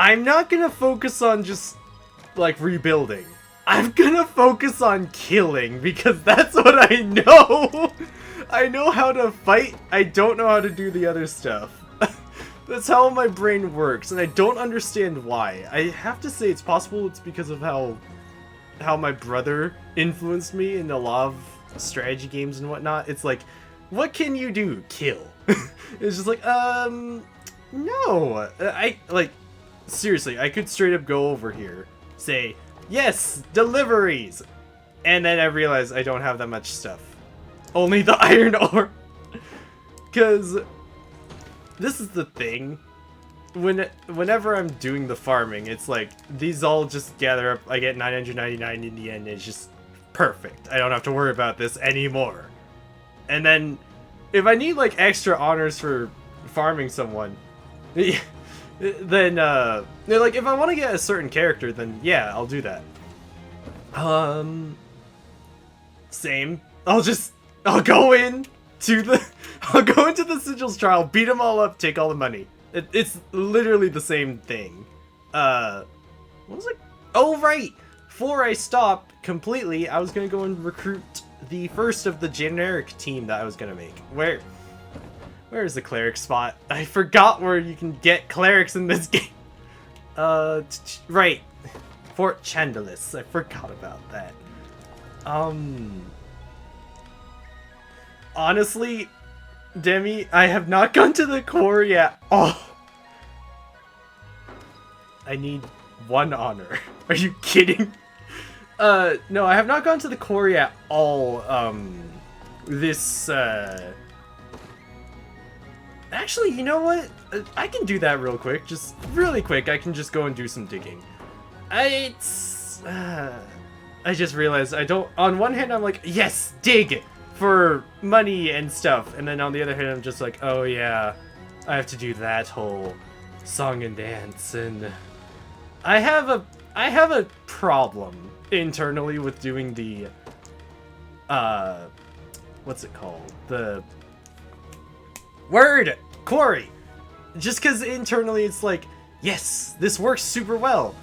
[SPEAKER 1] I'm not gonna focus on just, like, rebuilding. I'm gonna focus on killing, because that's what I know! I know how to fight, I don't know how to do the other stuff. That's how my brain works, and I don't understand why. I have to say it's possible it's because of how my brother influenced me in a lot of strategy games and whatnot. It's like, what can you do? Kill. It's just like, no. Seriously, I could straight up go over here, say, yes, deliveries! And then I realize I don't have that much stuff. Only the iron ore. Because this is the thing. Whenever I'm doing the farming, it's like, these all just gather up, I get 999 in the end, it's just perfect. I don't have to worry about this anymore. And then, if I need like extra honors for farming someone, then, like, if I want to get a certain character, then yeah, I'll do that. Same. I'll go into the Sigils trial, beat them all up, take all the money. It's literally the same thing. What was it? Oh, right! Before I stopped completely, I was gonna go and recruit the first of the generic team that I was gonna make. Where is the cleric spot? I forgot where you can get clerics in this game. Right. Fort Chandalis. I forgot about that. Honestly, Demi, I have not gone to the core yet. Oh. I need 1 honor. Are you kidding? No, I have not gone to the core yet all, Actually, you know what? I can do that real quick. Just really quick. I can just go and do some digging. I just realized I don't... On one hand, I'm like, yes, dig! For money and stuff. And then on the other hand, I'm just like, oh yeah, I have to do that whole song and dance. And I have a problem internally with doing the, what's it called? The word! Quarry! Just because internally it's like, yes, this works super well.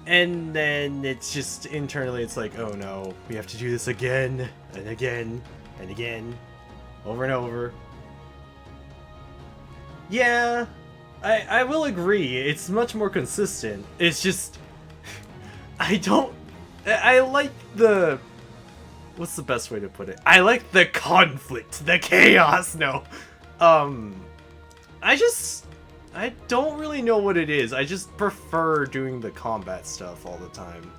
[SPEAKER 1] And then it's just, internally it's like, oh no, we have to do this again, and again, and again, over and over. Yeah, I will agree, it's much more consistent. It's just, I like the, what's the best way to put it? I like the conflict, the chaos, no. I don't really know what it is. I just prefer doing the combat stuff all the time.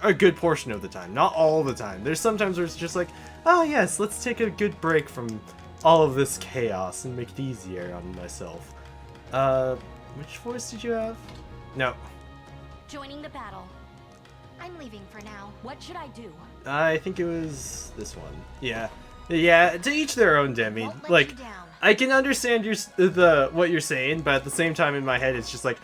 [SPEAKER 1] A good portion of the time, not all the time. There's sometimes where it's just like, oh yes, let's take a good break from all of this chaos and make it easier on myself. Which voice did you have? No.
[SPEAKER 10] Joining the battle. I'm leaving for now. What should I do?
[SPEAKER 1] I think it was this one. Yeah. Yeah, to each their own, Demi. Like, I can understand what you're saying, but at the same time in my head it's just like,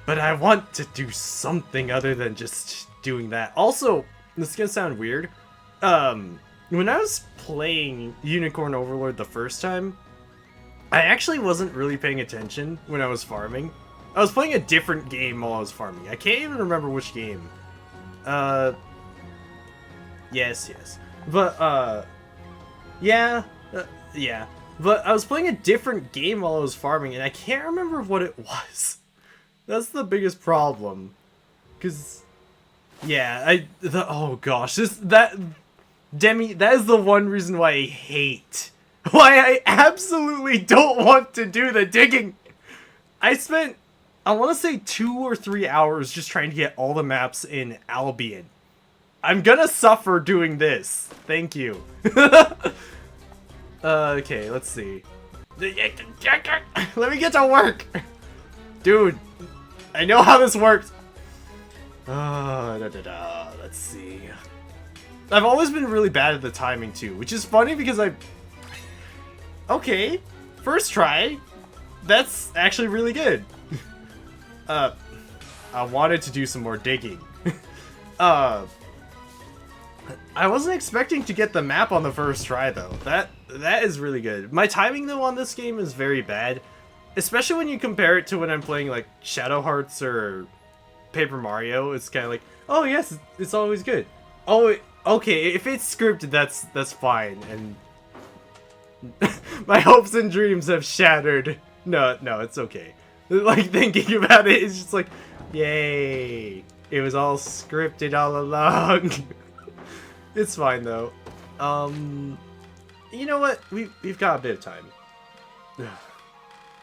[SPEAKER 1] but I want to do something other than just doing that. Also, this is gonna sound weird. When I was playing Unicorn Overlord the first time, I actually wasn't really paying attention when I was farming. I was playing a different game while I was farming. I can't even remember which game. Yes. But, yeah. But I was playing a different game while I was farming, and I can't remember what it was. That's the biggest problem. Cause, yeah, oh gosh, Demi, that is the one reason why I hate. Why I absolutely don't want to do the digging. I spent, I want to say 2 or 3 hours just trying to get all the maps in Albion. I'm gonna suffer doing this. Thank you. Okay, let's see. Let me get to work! Dude, I know how this works. Let's see. I've always been really bad at the timing too, which is funny because okay, first try. That's actually really good. I wanted to do some more digging. I wasn't expecting to get the map on the first try though. That is really good. My timing though on this game is very bad. especially when you compare it to when I'm playing like Shadow Hearts or Paper Mario, it's kind of like, oh yes, it's always good. Oh, okay, if it's scripted, that's fine. And my hopes and dreams have shattered. No, it's okay. Like, thinking about it, it's just like, yay, it was all scripted all along. It's fine though. You know what? We've got a bit of time.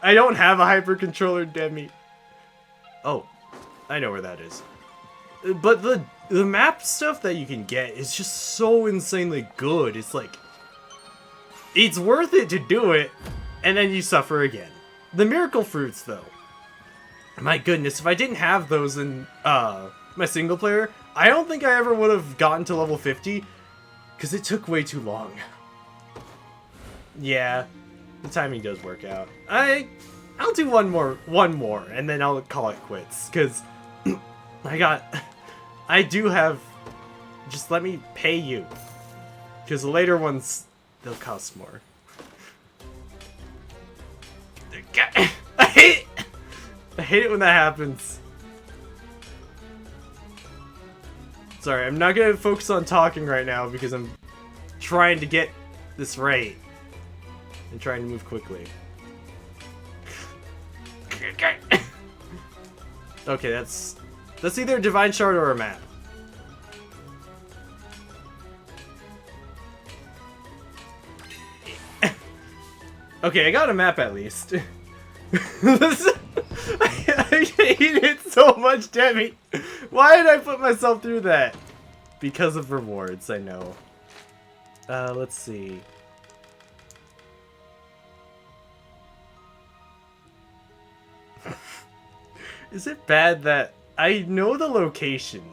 [SPEAKER 1] I don't have a hyper controller, Demi. Oh, I know where that is. But the map stuff that you can get is just so insanely good. It's like, it's worth it to do it, and then you suffer again. The miracle fruits, though. My goodness, if I didn't have those in my single player, I don't think I ever would have gotten to level 50, because it took way too long. Yeah, the timing does work out. I'll do one more, and then I'll call it quits, because I do have, just let me pay you, because the later ones, they'll cost more. I hate it when that happens. Sorry, I'm not gonna focus on talking right now because I'm trying to get this right and trying to move quickly. Okay, that's either a divine shard or a map. Okay, I got a map at least. I hate it so much, Demi. Why did I put myself through that? Because of rewards, I know. Let's see. Is it bad that I know the location,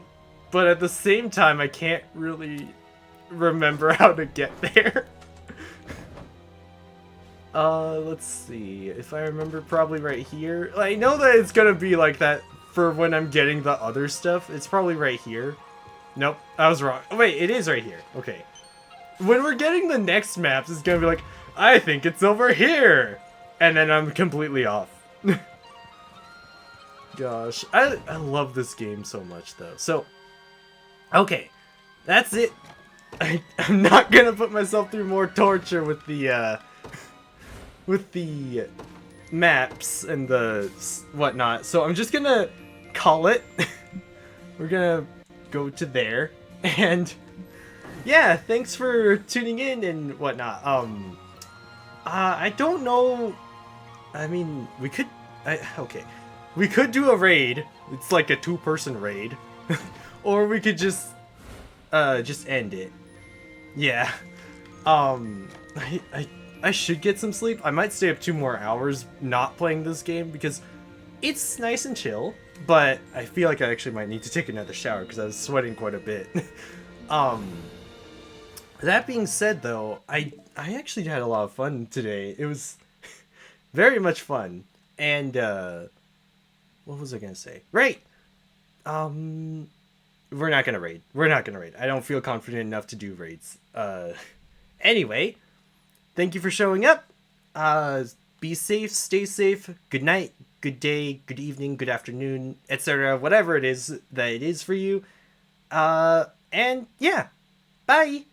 [SPEAKER 1] but at the same time I can't really remember how to get there? Let's see. If I remember, probably right here. I know that it's gonna be like that for when I'm getting the other stuff. It's probably right here. Nope, I was wrong. Wait, it is right here. Okay. When we're getting the next maps, it's gonna be like, I think it's over here! And then I'm completely off. Gosh, I love this game so much, though. So, okay. That's it. I'm not gonna put myself through more torture with the maps and the whatnot. So I'm just gonna call it. We're gonna go to there. And yeah, thanks for tuning in and whatnot. I don't know. I mean, we could do a raid. It's like a 2-person raid. Or we could just end it. Yeah. I should get some sleep. I might stay up 2 more hours not playing this game because it's nice and chill, but I feel like I actually might need to take another shower because I was sweating quite a bit. That being said, though, I actually had a lot of fun today. It was very much fun. And what was I gonna say? Right. We're not gonna raid. I don't feel confident enough to do raids. Anyway, thank you for showing up. Be safe, stay safe. Good night, good day, good evening, good afternoon, etc. Whatever it is that it is for you. And yeah, bye.